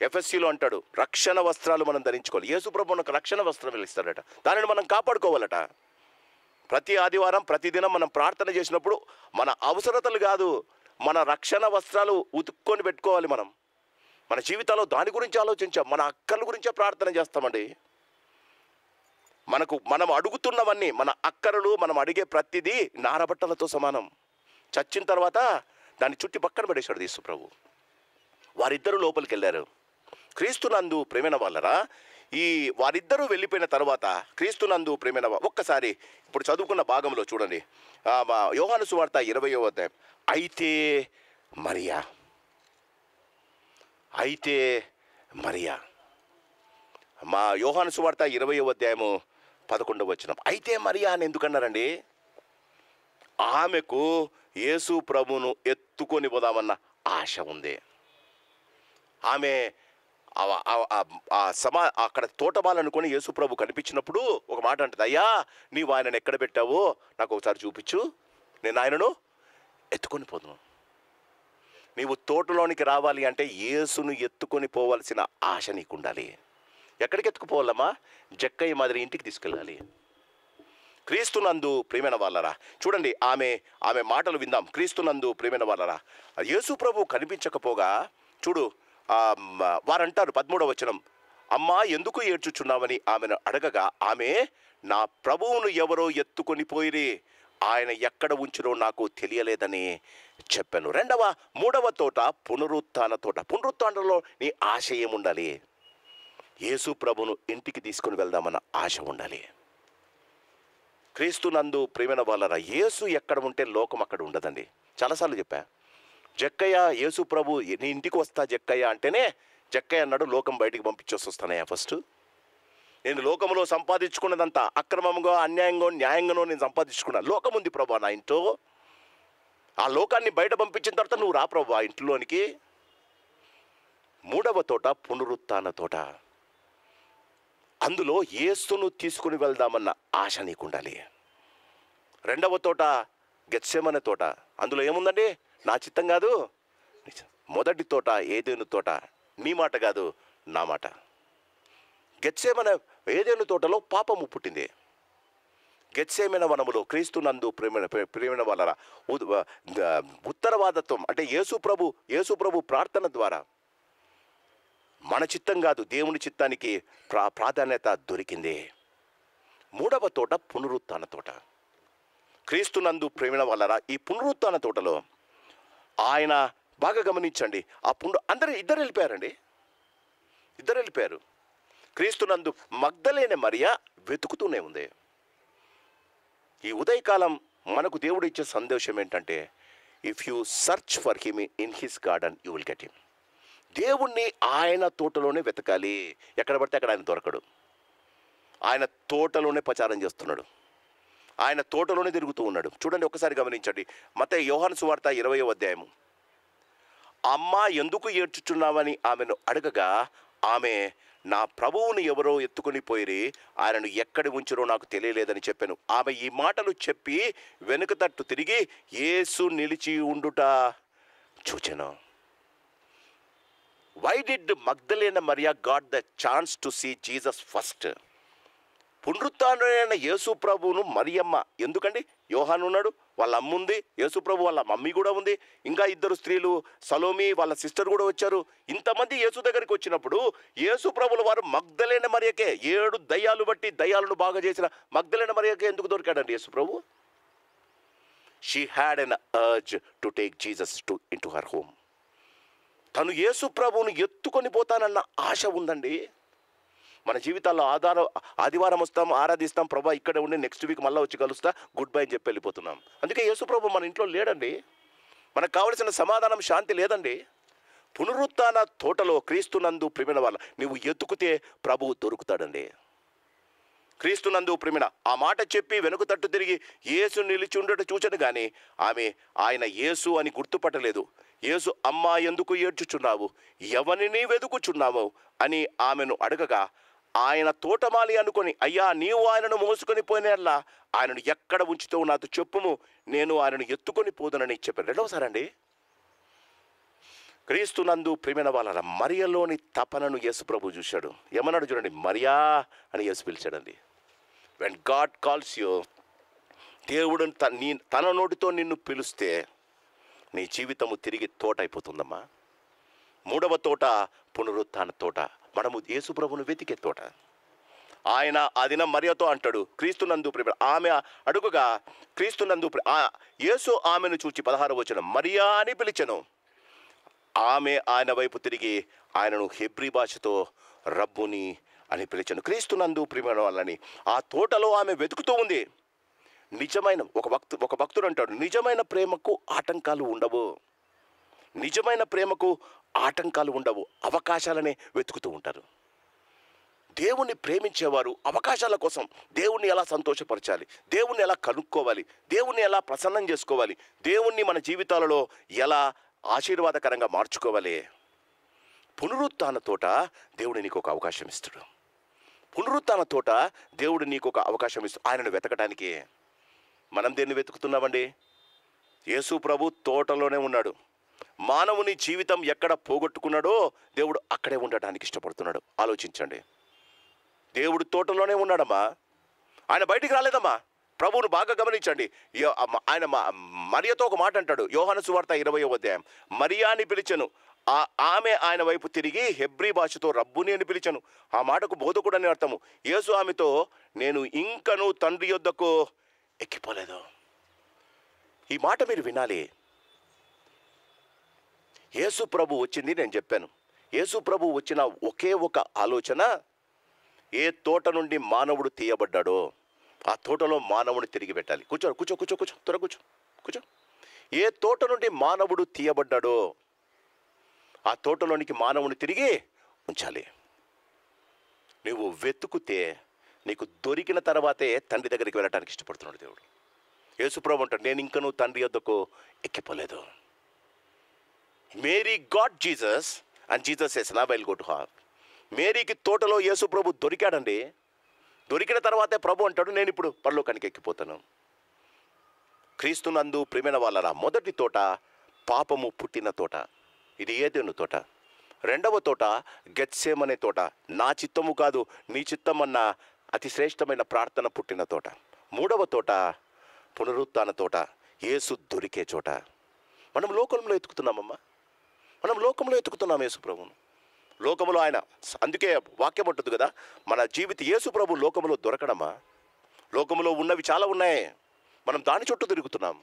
ఎఫ్ఎస్సిలో అంటాడు రక్షణ వస్త్రాలు మనం ధరించుకోవాలి. యేసుప్రభు మనకు రక్షణ వస్త్రం ఇస్తాడట, దానిని మనం కాపాడుకోవాలట. ప్రతి ఆదివారం ప్రతిదినం మనం ప్రార్థన చేసినప్పుడు మన అవసరతలు కాదు, మన రక్షణ వస్త్రాలు ఉతుక్కొని పెట్టుకోవాలి. మన జీవితాల్లో దాని గురించి ఆలోచించాం, మన అక్కర్ల గురించే ప్రార్థన చేస్తామండి. మనం అడుగుతున్నవన్నీ, మన అక్కరలు, మనం అడిగే ప్రతిదీ నారబట్టలతో సమానం. చచ్చిన తర్వాత దాన్ని చుట్టి పక్కన పడేశాడు యేసు ప్రభు. వారిద్దరూ లోపలికి వెళ్ళారు. క్రీస్తునందు ప్రేమైన వాళ్ళరా ఈ వారిద్దరూ వెళ్ళిపోయిన తర్వాత క్రీస్తునందు ప్రేమైన ఒక్కసారి ఇప్పుడు చదువుకున్న భాగంలో చూడండి, యోహాను సువార్త 20వ అధ్యాయం. అయితే మరియా మా యోహాను సువార్త 20వ అధ్యాయము 11వ వచనం. అయితే మరియా అని ఎందుకన్నారండి? ఆమెకు యేసు ప్రభువును ఎత్తుకొని పోదామన్న ఆశ ఉంది. ఆమె అక్కడ తోటమాలనుకొని యేసు ప్రభు కనిపించినప్పుడు ఒక మాట అంటుంది, అయ్యా నీవు ఆయనను ఎక్కడ పెట్టావో నాకు ఒకసారి చూపించు, నేను ఆయనను ఎత్తుకొని పోదును. నీవు తోటలోనికి రావాలి అంటే యేసును ఎత్తుకొని పోవలసిన ఆశ నీకు ఉండాలి. ఎక్కడికి ఎత్తుకుపోవాలమ్మా? జక్కయ్య మాదిరి ఇంటికి తీసుకెళ్ళాలి. క్రీస్తునందు ప్రేమైన వాళ్ళరా చూడండి, ఆమె మాటలు విందాం. క్రీస్తునందు ప్రేమైన వాళ్ళరా యేసు ప్రభు కనిపించకపోగా చూడు, వారంటారు 13వ వచనం, అమ్మా ఎందుకు ఏడ్చుచున్నావని ఆమెను అడగగా ఆమె నా ప్రభువును ఎవరో ఎత్తుకొని పోయిరి, ఆయన ఎక్కడ ఉంచినో నాకు తెలియలేదని చెప్పాను. 3వ తోట పునరుత్థాన తోట. పునరుత్థానంలో నీ ఆశ ఏముండాలి? యేసు ప్రభును ఇంటికి తీసుకుని వెళ్దామన్న ఆశ ఉండాలి. క్రీస్తునందు ప్రేమైన వాళ్ళరా యేసు ఎక్కడ ఉంటే లోకం అక్కడ ఉండదండి. చాలాసార్లు చెప్పా, జక్కయ్య యేసు ప్రభు నీ ఇంటికి వస్తా జక్కయ్య అంటేనే జక్కయ్య అన్నాడు లోకం బయటికి పంపించేసి వస్తానయ్యా. ఫస్ట్ నేను లోకంలో సంపాదించుకున్నదంతా అక్రమంగా, అన్యాయంగా, న్యాయంగానో నేను సంపాదించుకున్నా. లోకం ఉంది ప్రభా నా ఇంట్లో, ఆ లోకాన్ని బయట పంపించిన తర్వాత నువ్వు రా ప్రభా ఇంట్లోనికి. 3వ తోట పునరుత్థాన తోట. అందులో యేసును తీసుకుని వెళ్దామన్న ఆశ నీకుండాలి. 2వ తోట గెత్సెమనే తోట. అందులో ఏముందండి? నా చిత్తం కాదు. మొదటి తోట ఏదేను తోట, నీ మాట కాదు నా మాట. గెత్సెమనే ఏదేను తోటలో పాపము పుట్టింది. గెత్సెమనే వనములో క్రీస్తునందు ప్రేమైన వాళ్ళరా ఉత్తరవాదత్వం అంటే యేసు ప్రభు ప్రార్థన ద్వారా మన చిత్తం కాదు దేవుని చిత్తానికి ప్రాధాన్యత దొరికింది. 3వ తోట పునరుత్థాన తోట. క్రీస్తునందు ప్రేమైన వాళ్ళరా ఈ పునరుత్థాన తోటలో ఆయన బాగా గమనించండి, ఇద్దరు వెళ్ళిపోయారండి. ఇద్దరు వెళ్ళిపోయారు. క్రీస్తునందు మగ్దలేనే మరియ వెతుకుతూనే ఉంది. ఈ ఉదయకాలం మనకు దేవుడు ఇచ్చే సందేశం ఏంటంటే, if you search for him in his garden you will get him. దేవుణ్ణి ఆయన తోటలోనే వెతకాలి. ఎక్కడ పడితే అక్కడ ఆయన దొరకడు. ఆయన తోటలోనే ప్రచారం చేస్తున్నాడు. ఆయన తోటలోనే తిరుగుతూ ఉన్నాడు. చూడండి, ఒకసారి గమనించండి. మత్తయి యోహాను సువార్త 20వ అధ్యాయము. అమ్మా, ఎందుకు ఏడ్చుచున్నావని ఆమెను అడగగా, ఆమె, నా ప్రభువును ఎవరో ఎత్తుకొని పోయిరి, ఆయనను ఎక్కడి ఉంచిరో నాకు తెలియలేదని చెప్పాను. ఆమె ఈ మాటలు చెప్పి వెనుక తట్టు తిరిగి యేసు నిలిచి ఉండుట చూచెను. Why did Magdalene Maria got the chance to see Jesus first? పునరుత్థానుడైన యేసు ప్రభువును మరియమ్మ, ఎందుకండి? యోహాను ఉన్నాడు, వాళ్ళ అమ్మ ఉంది, యేసు ప్రభు వాళ్ళ మమ్మీ కూడా ఉంది, ఇంకా 2 స్త్రీలు, సలోమి వాళ్ళ సిస్టర్ కూడా వచ్చారు. ఇంతమంది యేసు దగ్గరికి వచ్చినప్పుడు యేసు ప్రభుల వారు మగ్దలేన మరియకే, 7 దయ్యాలు బట్టి దయ్యాలను బాగా చేసిన మగ్దలేన మరియకే ఎందుకు దొరికాడండి యేసు ప్రభు? She had an urge to take Jesus into her home. తను యేసు ప్రభువును ఎత్తుకొని పోతానన్న ఆశ ఉందండి. మన జీవితాల్లో ఆదివారం వస్తాం, ఆరాధిస్తాం, ప్రభా ఇక్కడే ఉండి నెక్స్ట్ వీక్ మళ్ళీ వచ్చి కలుస్తా, గుడ్ బై అని చెప్పి వెళ్ళిపోతున్నాం. అందుకే యేసు ప్రభు మన ఇంట్లో లేడండి. మనకు కావలసిన సమాధానం, శాంతి లేదండి. పునరుత్థాన తోటలో క్రీస్తునందు ప్రియమైన వాళ్ళ నువ్వు ఎత్తుకుతే ప్రభువు దొరుకుతాడండి. క్రీస్తునందు ప్రియమైన ఆ మాట చెప్పి వెనుక తట్టు తిరిగి యేసు నిలిచి ఉండట చూచను కానీ ఆమె ఆయన యేసు అని గుర్తుపట్టలేదు. యేసు, అమ్మా, ఎందుకు ఏడ్చుచున్నావు, ఎవరిని వెతుకుచున్నావు అని ఆమెను అడగగా, ఆయన తోటమాలి అనుకొని, అయ్యా, నీవు ఆయనను మోసుకొని పోయినట్లా ఆయనను ఎక్కడ ఉంచుతో నాతో చెప్పుము, నేను ఆయనను ఎత్తుకొని పోదునని చెప్పాను. రెండవసారండి, క్రీస్తునందు ప్రియమైన వాళ్ళ మరియలోని తపనను యేసు ప్రభు చూశాడు. ఏమన్నాడు చూడండి, మరియా అని యేసు పిలిచాడండి. వెన్ గాడ్ కాల్స్ యూ, దేవుడు తన నోటితో నిన్ను పిలిస్తే నీ జీవితము తిరిగి తోట అయిపోతుందమ్మా. 3వ తోట పునరుత్థాన తోట, మనము యేసు ప్రభువును వెతికే తోట. ఆయన ఆ దినం మరియతో అంటాడు, క్రీస్తునందు ప్రియ, ఆమె అడుగుగా క్రీస్తునందు యేసు ఆమెను చూచి 16వ వచనం, మరియా అని పిలిచెను. ఆమె ఆయన వైపు తిరిగి ఆయనను హెబ్రీ భాషతో రబ్బుని అని పిలిచెను. క్రీస్తునందు ప్రియమైన వాళ్ళని ఆ తోటలో ఆమె వెతుకుతూ ఉంది. నిజమైన ఒక భక్తుడు అంటాడు, నిజమైన ప్రేమకు ఆటంకాలు ఉండవు. నిజమైన ప్రేమకు ఆటంకాలు ఉండవు, అవకాశాలనే వెతుకుతూ ఉంటారు. దేవుణ్ణి ప్రేమించేవారు అవకాశాల కోసం దేవుణ్ణి ఎలా సంతోషపరచాలి, దేవుణ్ణి ఎలా కనుక్కోవాలి, దేవుణ్ణి ఎలా ప్రసన్నం చేసుకోవాలి, దేవుణ్ణి మన జీవితాలలో ఎలా ఆశీర్వాదకరంగా మార్చుకోవాలి. పునరుత్థాన తోట దేవుడు నీకు ఒక అవకాశం ఇస్తాడు. పునరుత్థాన తోట దేవుడు నీకు ఒక అవకాశం ఇస్తాడు ఆయనను వెతకడానికి. మనం దేన్ని వెతుకుతున్నామండి? యేసు ప్రభు తోటలోనే ఉన్నాడు. మానవుని జీవితం ఎక్కడ పోగొట్టుకున్నాడో దేవుడు అక్కడే ఉండడానికి ఇష్టపడుతున్నాడు. ఆలోచించండి, దేవుడు తోటలోనే ఉన్నాడమ్మా, ఆయన బయటికి రాలేదమ్మా. ప్రభువును బాగా గమనించండి. ఆయన మరియతో ఒక మాట అంటాడు, యోహాను సువార్త 20వ అధ్యాయం, మరియా అని పిలిచెను. ఆమె ఆయన వైపు తిరిగి హెబ్రీ భాషతో రబ్బుని అని పిలిచెను. ఆ మాటకు బోధకుడు అని అర్థము. యేసు ఆమెతో, నేను ఇంకను తండ్రి యొద్దకు ఎక్కిపోలేదు. ఈ మాట మీరు వినాలి. యేసు ప్రభు వచ్చింది నేను చెప్పాను. యేసు ప్రభు వచ్చిన ఒకే ఒక ఆలోచన, ఏ తోట నుండి మానవుడు తీయబడ్డాడో ఆ తోటలో మానవుని తిరిగి పెట్టాలి. కూర్చో కూర్చో కూర్చో కూర్చో త్వర కూర్చో కూర్చో. ఏ తోట నుండి మానవుడు తీయబడ్డాడో ఆ తోటలోనికి మానవుని తిరిగి ఉంచాలి. నువ్వు వెతుకుతే నీకు దొరికిన తర్వాతే తండ్రి దగ్గరికి వెళ్ళడానికి ఇష్టపడుతున్నాడు దేవుడు. యేసుప్రభు అంటాడు, నేను ఇంకా నువ్వు తండ్రి యొద్దకు ఎక్కిపోలేదు. Mary got Jesus and Jesus says now I will go to her. మేరీకి తోటలో యేసుప్రభు దొరికాడండి. దొరికిన తర్వాతే ప్రభు అంటాడు, నేను ఇప్పుడు పరలోకానికి ఎక్కిపోతాను. క్రీస్తునందు ప్రియమైన వాళ్ళరా, మొదటి తోట పాపము పుట్టిన తోట, ఇది ఏదెను తోట. రెండవ తోట గెత్సేమనే తోట, నా చిత్తము కాదు నీ చిత్తం అన్న అతి శ్రేష్టమైన ప్రార్థన పుట్టిన తోట. మూడవ తోట పునరుత్థాన తోట, యేసు దొరికే చోట. మనం లోకంలో ఎత్తుకుతున్నామమ్మా, మనం లోకంలో ఎత్తుకుతున్నాం యేసు ప్రభువును. లోకములో ఆయన, అందుకే వాక్యం ఉంటుంది కదా, మన జీవిత యేసు ప్రభు లోకములో దొరకడమా. లోకములో ఉన్నవి చాలా ఉన్నాయి, మనం దాని చుట్టూ తిరుగుతున్నాం.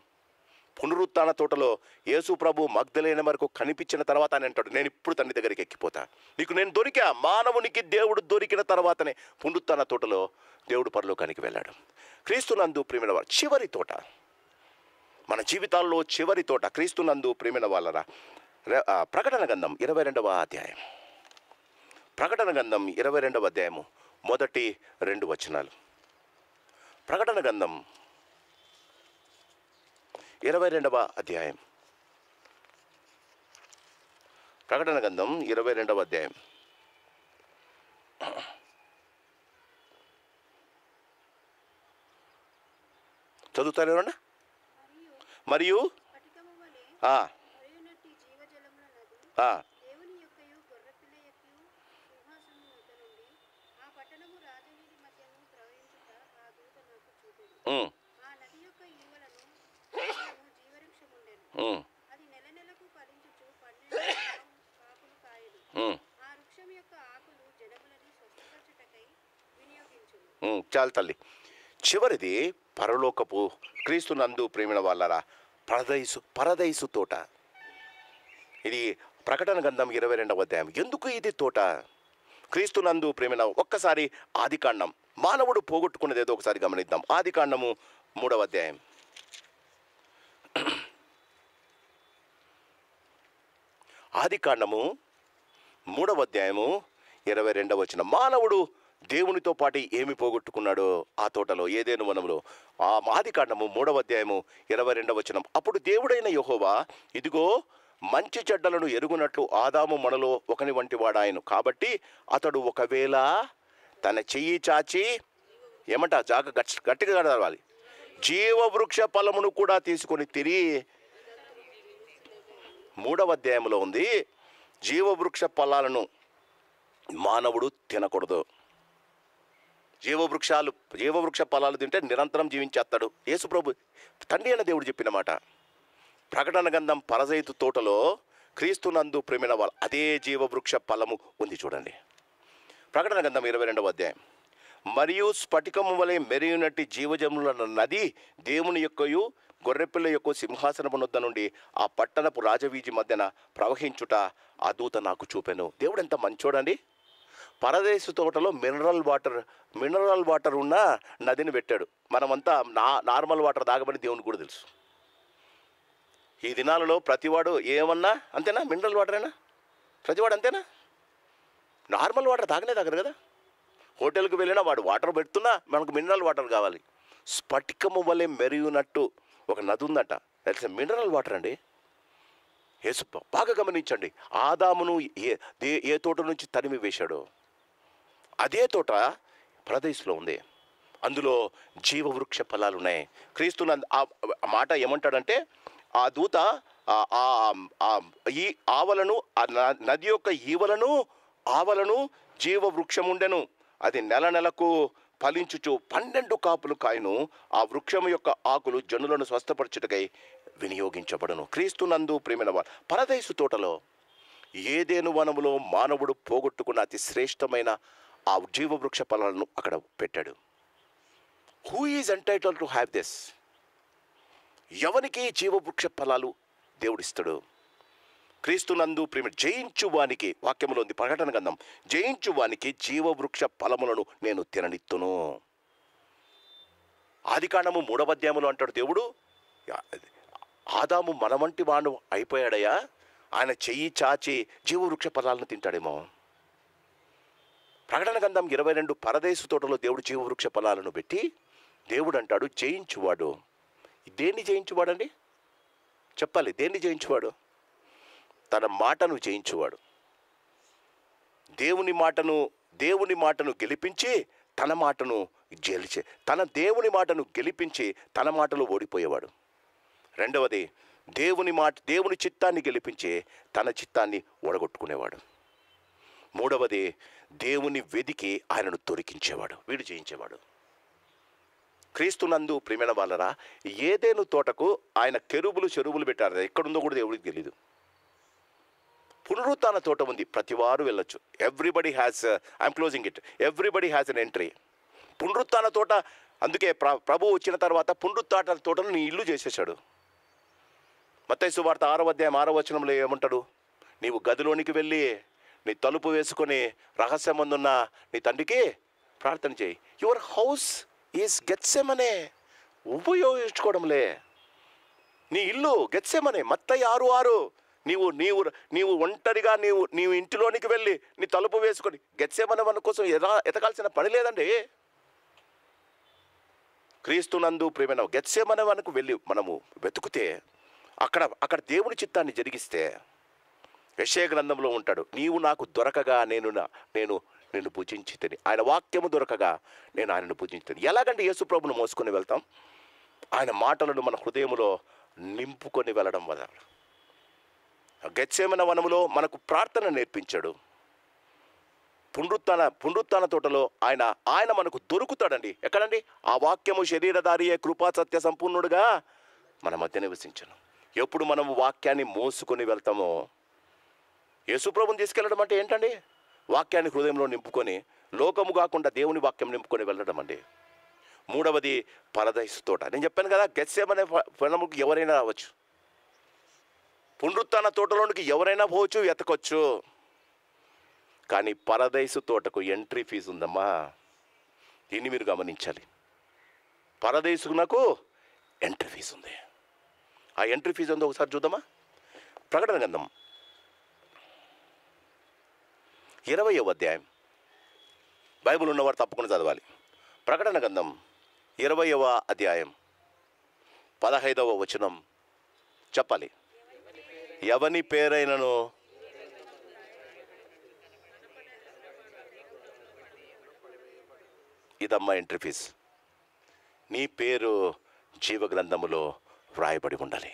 పునరుత్థాన తోటలో యేసు ప్రభు మగ్దలేన వరకు కనిపించిన తర్వాత ఆయన అంటాడు, నేను ఇప్పుడు తండ్రి దగ్గరికి ఎక్కిపోతా, నీకు నేను దొరికా. మానవునికి దేవుడు దొరికిన తర్వాతనే పునరుత్థాన తోటలో దేవుడు పరలోకానికి వెళ్ళాడు. క్రీస్తునందు ప్రియమైన వారు, చివరి తోట, మన జీవితాల్లో చివరి తోట క్రీస్తునందు ప్రియమైన వాళ్ళరా. ప్రకటన గ్రంథం 22వ అధ్యాయం, ప్రకటన గ్రంథం 22వ అధ్యాయము మొదటి 2 వచనాలు. ప్రకటన గ్రంథం 22వ అధ్యాయం. ప్రకటన గ్రంథం 22వ అధ్యాయం. చదువుతాను ఏమన్నా. మరియు చాలు తల్లి. చివరిది పరలోకపు క్రీస్తునందు ప్రేమిన వాళ్ళరా పరదైసు తోట. ఇది ప్రకటన గ్రంథం 22వ అధ్యాయం. ఎందుకు ఇది తోట? క్రీస్తునందు ప్రేమిన ఒక్కసారి ఆదికాండం, మానవుడు పోగొట్టుకున్నది ఏదో ఒకసారి గమనిద్దాం. ఆదికాండము 3వ అధ్యాయం. ఆదికాండము 3వ అధ్యాయము 22వ వచనం. మానవుడు దేవునితో పాటు ఏమి పోగొట్టుకున్నాడో ఆ తోటలో, ఏదెను వనములో. ఆ ఆదికాండము 3వ అధ్యాయము 22వ వచనం. అప్పుడు దేవుడైన యెహోవా, ఇదిగో మంచి చెడ్డలను ఎరుగునట్లు ఆదాము మనలో ఒకని వంటి వాడాయను. కాబట్టి అతడు ఒకవేళ తన చెయ్యి చాచి ఏమంట గట్టిగా చదవాలి, జీవవృక్ష ఫలమును కూడా తీసుకొని తిరిగి, 3వ అధ్యాయంలో ఉంది, జీవవృక్ష ఫలాలను మానవుడు తినకూడదు. జీవవృక్ష ఫలాలు తింటే నిరంతరం జీవించేస్తాడు. యేసుప్రభు తండ్రి అయిన దేవుడు చెప్పిన మాట. ప్రకటన గ్రంథం పరదైసు తోటలో క్రీస్తునందు ప్రేమిన వాళ్ళ అదే జీవవృక్ష ఫలము ఉంది. చూడండి, ప్రకటన గ్రంథం 22వ అధ్యాయం. మరియు స్ఫటికము వలె మెరియునట్టి జీవజముల నది దేవుని యొక్కయు గొర్రెపిల్ల యొక్క సింహాసనమునొద్ద నుండి ఆ పట్టణపు రాజవీధి మధ్యన ప్రవహించుట ఆ దూత నాకు చూపెను. దేవుడు ఎంత మంచోడండి. పరదేశు తోటలో మినరల్ వాటర్ ఉన్న నదిని పెట్టాడు. మనమంతా నార్మల్ వాటర్ తాగమని దేవునికి కూడా తెలుసు. ఈ దినాలలో ప్రతివాడు ఏమన్నా అంతేనా, మినరల్ వాటరేనా? ప్రతివాడు అంతేనా? నార్మల్ వాటర్ తాగరు కదా. హోటల్కి వెళ్ళినా వాడు వాటర్ పెడుతున్నా మనకు మినరల్ వాటర్ కావాలి. స్ఫటికము వలె మెరియునట్టు ఒక నది ఉందట, దట్స్ మినరల్ వాటర్ అండి. యేసు బాగా గమనించండి. ఆదామును ఏ తోట నుంచి తరిమి వేశాడో అదే తోట పరదైసులో ఉంది. అందులో జీవవృక్ష ఫలాలు ఉన్నాయి. క్రీస్తున్న ఆ మాట ఏమంటాడంటే, ఆ దూత ఈ ఆవలను, నది యొక్క ఈవలను ఆవలను జీవవృక్షముండెను. అది నెలకు ఫలించుచు 12 కాపులు కాయను. ఆ వృక్షం యొక్క ఆకులు జనులను స్వస్థపరచుటకై వినియోగించబడును. క్రీస్తునందు ప్రేమిన వారు పరదైసు తోటలో ఏదేను వనములో మానవుడు పోగొట్టుకున్న అతి శ్రేష్టమైన ఆ జీవవృక్ష ఫలాలను అక్కడ పెట్టాడు. Who is entitle to have this? ఎవరికి జీవవృక్ష ఫలాలు దేవుడిస్తాడు? క్రీస్తునందు ప్రేమ జయించువానికి, వాక్యంలో ఉంది ప్రకటన గ్రంథం, జయించువానికి జీవవృక్ష ఫలములను నేను తిననిత్తును. ఆదికాండము 3వ అధ్యాయంలో అంటాడు దేవుడు, ఆదాము మన వంటి వాడు అయిపోయాడయ్యా, ఆయన చెయ్యి చాచి జీవవృక్ష ఫలాలను తింటాడేమో. ప్రకటన గ్రంథం 22 పరదేశు తోటలో దేవుడు జీవవృక్ష ఫలాలను పెట్టి దేవుడు అంటాడు, జయించువాడు. దేన్ని జయించువాడండి? చెప్పాలి, దేన్ని జయించువాడు? తన మాటను జయించువాడు. దేవుని మాటను గెలిపించి తన మాటను గెలిచే, దేవుని మాటను గెలిపించి తన మాటలో ఓడిపోయేవాడు. రెండవది, దేవుని చిత్తాన్ని గెలిపించి తన చిత్తాన్ని ఓడగొట్టుకునేవాడు. మూడవది, దేవుని వెదికి ఆయనను దొరికించేవాడు. వీడు జయించేవాడు. క్రీస్తునందు ప్రియమైన వాళ్ళరా, ఏదేను తోటకు ఆయన కెరూబులు చెరువులు పెట్టారు. ఎక్కడుందో కూడా దేవుడికి తెలీదు. పునరుత్థాన తోట ఉంది, ప్రతివారు వెళ్ళొచ్చు. Everybody has, I'm closing it, everybody has N entry. పునరుత్థాన తోట, అందుకే ప్రభు వచ్చిన తర్వాత పునరుత్థాన తోటను నీ ఇల్లు చేసేసాడు. మత్తయి సువార్త 6వ అధ్యాయం 6వ వచనంలో ఏమంటాడు? నీవు గదిలోనికి వెళ్ళి నీ తలుపు వేసుకొని రహస్యమందున్న నీ తండ్రికి ప్రార్థన చేయి. Your house is Gethsemane. ఉపయోగించుకోవడంలే. నీ ఇల్లు గెత్సెమనే. మత్తయి 6:6. నీవు ఒంటరిగా నీవు ఇంటిలోనికి వెళ్ళి నీ తలుపు వేసుకొని గెత్సెమనే మన కోసం ఎతకాల్సిన పని లేదండి. క్రీస్తునందు ప్రియమైన గెత్సేమనే వనకు వెళ్ళి మనము వెతుకుతే అక్కడ దేవుని చిత్తాన్ని జరిగిస్తే యెషయా గ్రంథంలో ఉంటాడు, నీవు నాకు దొరకగా నేను నిన్ను పూజించితిని. ఆయన వాక్యము దొరకగా నేను ఆయనను పూజించితిని. ఎలాగంటే యేసుప్రభును మోసుకొని వెళ్తాం? ఆయన మాటలను మన హృదయంలో నింపుకొని వెళ్ళడం వల్ల. గెత్సేమనే వనములో మనకు ప్రార్థన నేర్పించాడు. పునరుత్థాన తోటలో ఆయన మనకు దొరుకుతాడండి. ఎక్కడండి? ఆ వాక్యము శరీరధారియే కృపా సత్య సంపూర్ణుడుగా మన మధ్య నివసించను. ఎప్పుడు మనము వాక్యాన్ని మోసుకొని వెళ్తామో, యేసుప్రభుని తీసుకెళ్ళడం అంటే ఏంటండి? వాక్యాన్ని హృదయంలో నింపుకొని, లోకము కాకుండా దేవుని వాక్యం నింపుకొని వెళ్ళడం అండి. మూడవది పరదైసు తోట. నేను చెప్పాను కదా, గెత్సేమనే వనముకి ఎవరైనా రావచ్చు, పునరుత్థాన తోటలోనికి ఎవరైనా పోవచ్చు, ఎతకొచ్చు. కానీ పరదైసు తోటకు ఎంట్రీ ఫీజు ఉందమ్మా. దీన్ని మీరు గమనించాలి. పరదైసునకు ఎంట్రీ ఫీజు ఉంది. ఆ ఎంట్రీ ఫీజు ఉందో ఒకసారి చూద్దామా? ప్రకటన గ్రంథం 20వ అధ్యాయం. బైబిల్ ఉన్నవారు తప్పకుండా చదవాలి. ప్రకటన గ్రంథం 20వ అధ్యాయం 15వ వచనం చెప్పాలి. ఎవని పేరైనను ఇదమ్మా ఎంట్రీ ఫీజ్. నీ పేరు జీవగ్రంథములో వ్రాయబడి ఉండాలి.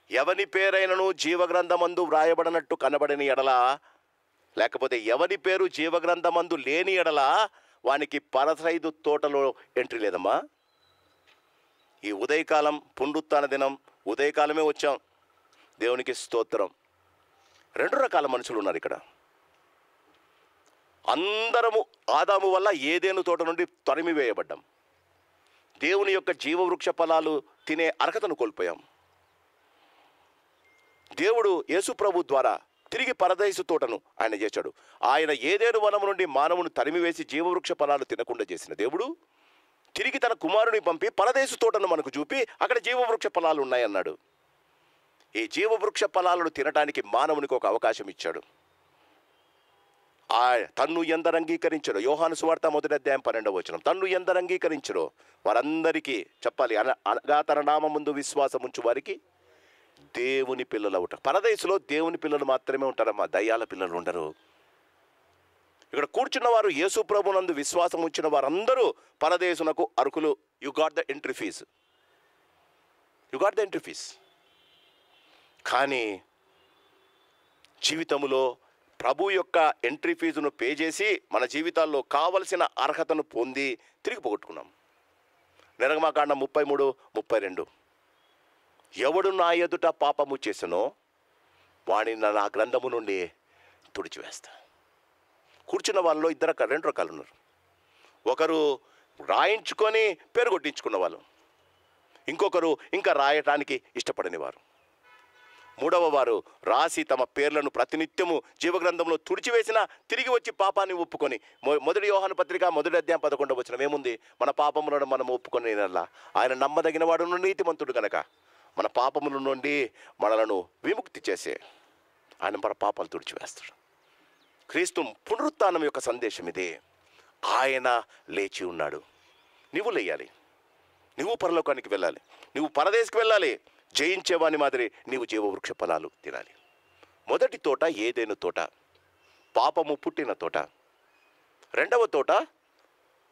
ఎవని పేరైనను జీవగ్రంథమందు వ్రాయబడినట్టు కనబడని ఎడల, లేకపోతే ఎవని పేరు జీవగ్రంథమందు లేని ఎడల వానికి పరదైసు తోటలో ఎంట్రీ లేదమ్మా. ఈ ఉదయకాలం పునరుత్థాన దినం, ఉదయకాలమే వచ్చాం. దేవునికి స్తోత్రం. 2 రకాల మనుషులు ఉన్నారు ఇక్కడ. అందరము ఆదాము వల్ల ఏదేను తోట నుండి తరిమివేయబడ్డాం. దేవుని యొక్క జీవవృక్ష ఫలాలు తినే అర్హతను కోల్పోయాం. దేవుడు యేసుప్రభు ద్వారా తిరిగి పరదైసు తోటను ఆయన చేశాడు. ఆయన ఏదేను వనము నుండి మానవును తరిమివేసి జీవవృక్ష ఫలాలు తినకుండా చేసిన దేవుడు తిరిగి తన కుమారుని పంపి పరదైసు తోటను మనకు చూపి అక్కడ జీవవృక్ష ఫలాలు ఉన్నాయన్నాడు. ఈ జీవవృక్ష ఫలాలను తినడానికి మానవునికి ఒక అవకాశం ఇచ్చాడు. తన్ను ఎందరు అంగీకరించరో, యోహాను సువార్త 1వ అధ్యాయం 12వ వచనం, తన్ను ఎందరు అంగీకరించరో వారందరికీ చెప్పాలి, అనగా తన నామం ముందు విశ్వాసం ఉంచు వారికి దేవుని పిల్లలు అవుట. పరదైసులో దేవుని పిల్లలు మాత్రమే ఉంటారమ్మా, దయ్యాల పిల్లలు ఉండరు. ఇక్కడ కూర్చున్న వారు యేసు ప్రభునందు విశ్వాసం ఉంచిన వారందరూ పరదేశునకు అర్హులు. You got the entry fees. కానీ జీవితంలో ప్రభు యొక్క ఎంట్రీ ఫీజును పే చేసి మన జీవితాల్లో కావలసిన అర్హతను పొంది తిరిగి పోగొట్టుకున్నాం. నిర్గమకాండం 33-32, ఎవడు నా ఎదుట పాపము చేసనో వాడిని నా గ్రంథము నుండి తుడిచివేస్తా. కూర్చున్న వాళ్ళలో 2 రకాలు ఉన్నారు. ఒకరు రాయించుకొని పేరు కొట్టించుకున్న వాళ్ళు, ఇంకొకరు ఇంకా రాయటానికి ఇష్టపడని వారు, మూడవ వారు రాసి తమ పేర్లను ప్రతినిత్యము జీవగ్రంథంలో తుడిచివేసినా తిరిగి వచ్చి పాపాన్ని ఒప్పుకొని, మొదటి యోహాను పత్రిక 1వ అధ్యాయం 11వ వచనం ఏముంది? మన పాపములను మనం ఒప్పుకొని ఆయన నమ్మదగిన వాడును నీతిమంతుడు కనుక మన పాపముల నుండి మనలను విముక్తి చేసే ఆయన మన పాపాలు తుడిచివేస్తాడు. క్రీస్తు పునరుత్థానం యొక్క సందేశం ఇదే. ఆయన లేచి ఉన్నాడు. నువ్వు లేయాలి, నువ్వు పరలోకానికి వెళ్ళాలి, నువ్వు పరదేశకు వెళ్ళాలి. జయించేవాని మాదిరి నీవు జీవవృక్ష ఫలాలు తినాలి. మొదటి తోట ఏదేను తోట, పాపము పుట్టిన తోట. రెండవ తోట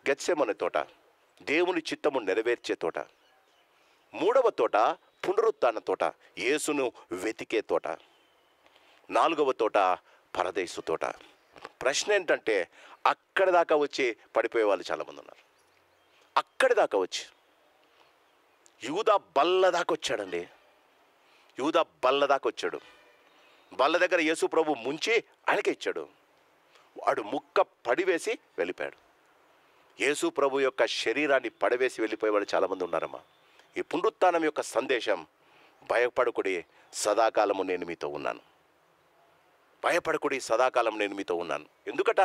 గెత్సేమనే తోట, దేవుని చిత్తము నెరవేర్చే తోట. మూడవ తోట పునరుత్థాన తోట, యేసును వెతికే తోట. నాలుగవ తోట పరదేశు తోట. ప్రశ్న ఏంటంటే, అక్కడి దాకా వచ్చి పడిపోయే వాళ్ళు చాలామంది ఉన్నారు. అక్కడి దాకా వచ్చి యూదా బల్ల దాకా వచ్చాడండి. యూదా బల్ల దాకా వచ్చాడు. బల్ల దగ్గర యేసు ప్రభు ముంచి ఆయనకే ఇచ్చాడు. వాడు ముక్క పడివేసి వెళ్ళిపోయాడు. యేసు ప్రభు యొక్క శరీరాన్ని పడవేసి వెళ్ళిపోయేవాడు చాలామంది ఉన్నారమ్మా. ఈ పునరుత్థానం యొక్క సందేశం, భయపడకుడి సదాకాలము నేను మీతో ఉన్నాను. భయపడకుడి సదాకాలం నేను మీతో ఉన్నాను. ఎందుకట?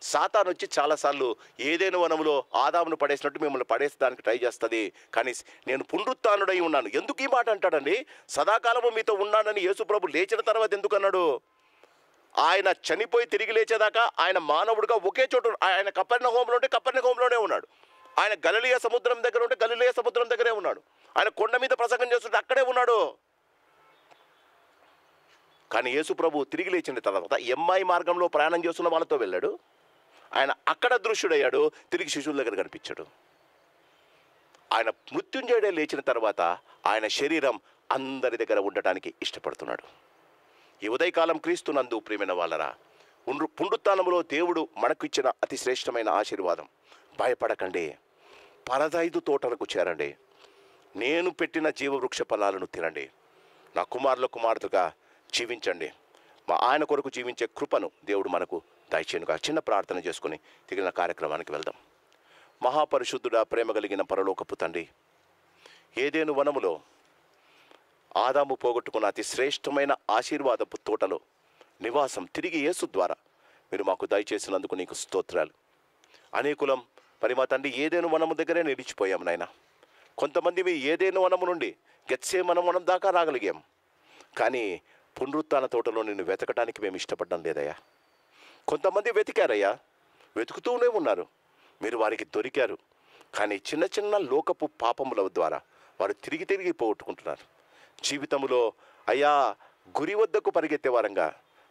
సాతాను వచ్చి చాలాసార్లు ఏదైనా వనములో ఆదామును పడేసినట్టు మిమ్మల్ని పడేసడానికి ట్రై చేస్తుంది. కానీ నేను పునరుత్థానుడై ఉన్నాను. ఎందుకు ఈ మాట అంటాడండి? సదాకాలము మీతో ఉన్నానని యేసుప్రభు లేచిన తర్వాత ఎందుకు అన్నాడు? ఆయన చనిపోయి తిరిగి లేచేదాకా ఆయన మానవుడిగా ఒకే చోటు, ఆయన కపెర్నహూములో ఉంటే కపెర్నహూములోనే ఉన్నాడు. ఆయన గలిలయ సముద్రం దగ్గర ఉంటే గలిలయ సముద్రం దగ్గరే ఉన్నాడు. ఆయన కొండ మీద ప్రసంగం చేస్తుంటే అక్కడే ఉన్నాడు. కానీ యేసు ప్రభు తిరిగి లేచిన తర్వాత ఎమ్మాయి మార్గంలో ప్రయాణం చేస్తున్న వాళ్ళతో వెళ్ళాడు. ఆయన అక్కడ దృశ్యుడయ్యాడు, తిరిగి శిష్యుల దగ్గర కనిపించాడు. ఆయన మృత్యుంజయుడే లేచిన తర్వాత ఆయన శరీరం అందరి దగ్గర ఉండటానికి ఇష్టపడుతున్నాడు. ఈ ఉదయకాలం క్రీస్తునందు ప్రియమైన వాళ్ళరా, పునరుత్థానములో దేవుడు మనకు ఇచ్చిన అతి శ్రేష్టమైన ఆశీర్వాదం. భయపడకండి, పరదైదు తోటలకు చేరండి, నేను పెట్టిన జీవవృక్ష ఫలాలను తినండి, నా కుమారుల కుమార్తెగా జీవించండి. మా ఆయన కొరకు జీవించే కృపను దేవుడు మనకు దయచేయనుగా. చిన్న ప్రార్థన చేసుకుని తిరిగిన కార్యక్రమానికి వెళ్దాం. మహాపరిశుద్ధుడా, ప్రేమ కలిగిన పరలోకపు తండ్రి, ఏదేను వనములో ఆదాము పోగొట్టుకున్న అతి శ్రేష్టమైన ఆశీర్వాదపు తోటలో నివాసం తిరిగి యేసు ద్వారా మీరు మాకు దయచేసినందుకు నీకు స్తోత్రాలు. అనేకులం మరి మా తండ్రి ఏదేను వనము దగ్గరే నిలిచిపోయాం నాయన. కొంతమంది ఏదేను వనము నుండి గెత్సేమనే వనం దాకా రాగలిగాం, కానీ పునరుత్థాన తోటలో నిన్ను వెతకడానికి మేము ఇష్టపడడం లేదయ్యా. కొంతమంది వెతికారయ్యా, వెతుకుతూనే ఉన్నారు, మీరు వారికి దొరికారు. కానీ చిన్న చిన్న లోకపు పాపముల ద్వారా వారు తిరిగి తిరిగి పోగొట్టుకుంటున్నారు. జీవితంలో అయ్యా గురి వద్దకు పరిగెత్తే వారంగా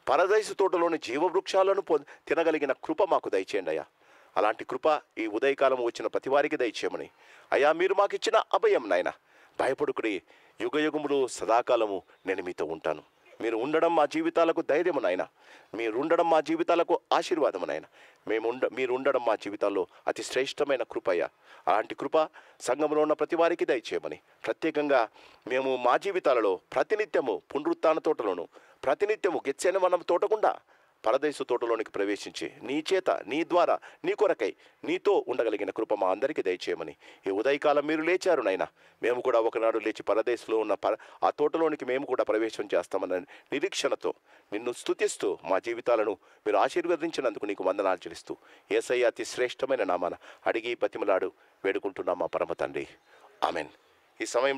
పరదైసు తోటలోని జీవవృక్షాలను తినగలిగిన కృప మాకు దయచేయండి అయ్యా. అలాంటి కృప ఈ ఉదయకాలం వచ్చిన ప్రతి వారికి దయచేయమని అయ్యా మీరు మాకు ఇచ్చిన అభయం నాయన. భయపడుకుడి, యుగయుగములు సదాకాలము నేను మీతో ఉంటాను. మీరు ఉండడం మా జీవితాలకు ధైర్యము నాయన, మీరు ఉండడం మా జీవితాలకు ఆశీర్వాదము నాయన. మీరు ఉండడం మా జీవితాల్లో అతి శ్రేష్టమైన కృపయ్య. అలాంటి కృప సంఘంలో ఉన్న ప్రతి వారికి దయచేయమని ప్రత్యేకంగా మేము మా జీవితాలలో ప్రతినిత్యము పునరుత్థాన తోటలోను, ప్రతినిత్యము గెత్సేమనే వనం తోటకుండా పరదైసు తోటలోనికి ప్రవేశించి నీ చేత, నీ ద్వారా, నీ కొరకై నీతో ఉండగలిగిన కృప మా అందరికీ దయచేయమని. ఈ ఉదయకాలం మీరు లేచారు నాయన, మేము కూడా ఒకనాడు లేచి పరదేశంలో ఉన్న ఆ తోటలోనికి మేము కూడా ప్రవేశం చేస్తామన్న నిరీక్షణతో నిన్ను స్తుతిస్తూ మా జీవితాలను మీరు ఆశీర్వదించినందుకు నీకు వందనాలు చెల్లిస్తూ యేసయ్య అతి శ్రేష్టమైన నామాన అడిగి బతిమలాడు వేడుకుంటున్నాం మా పరమ తండ్రి. ఆమెన్. ఈ సమయం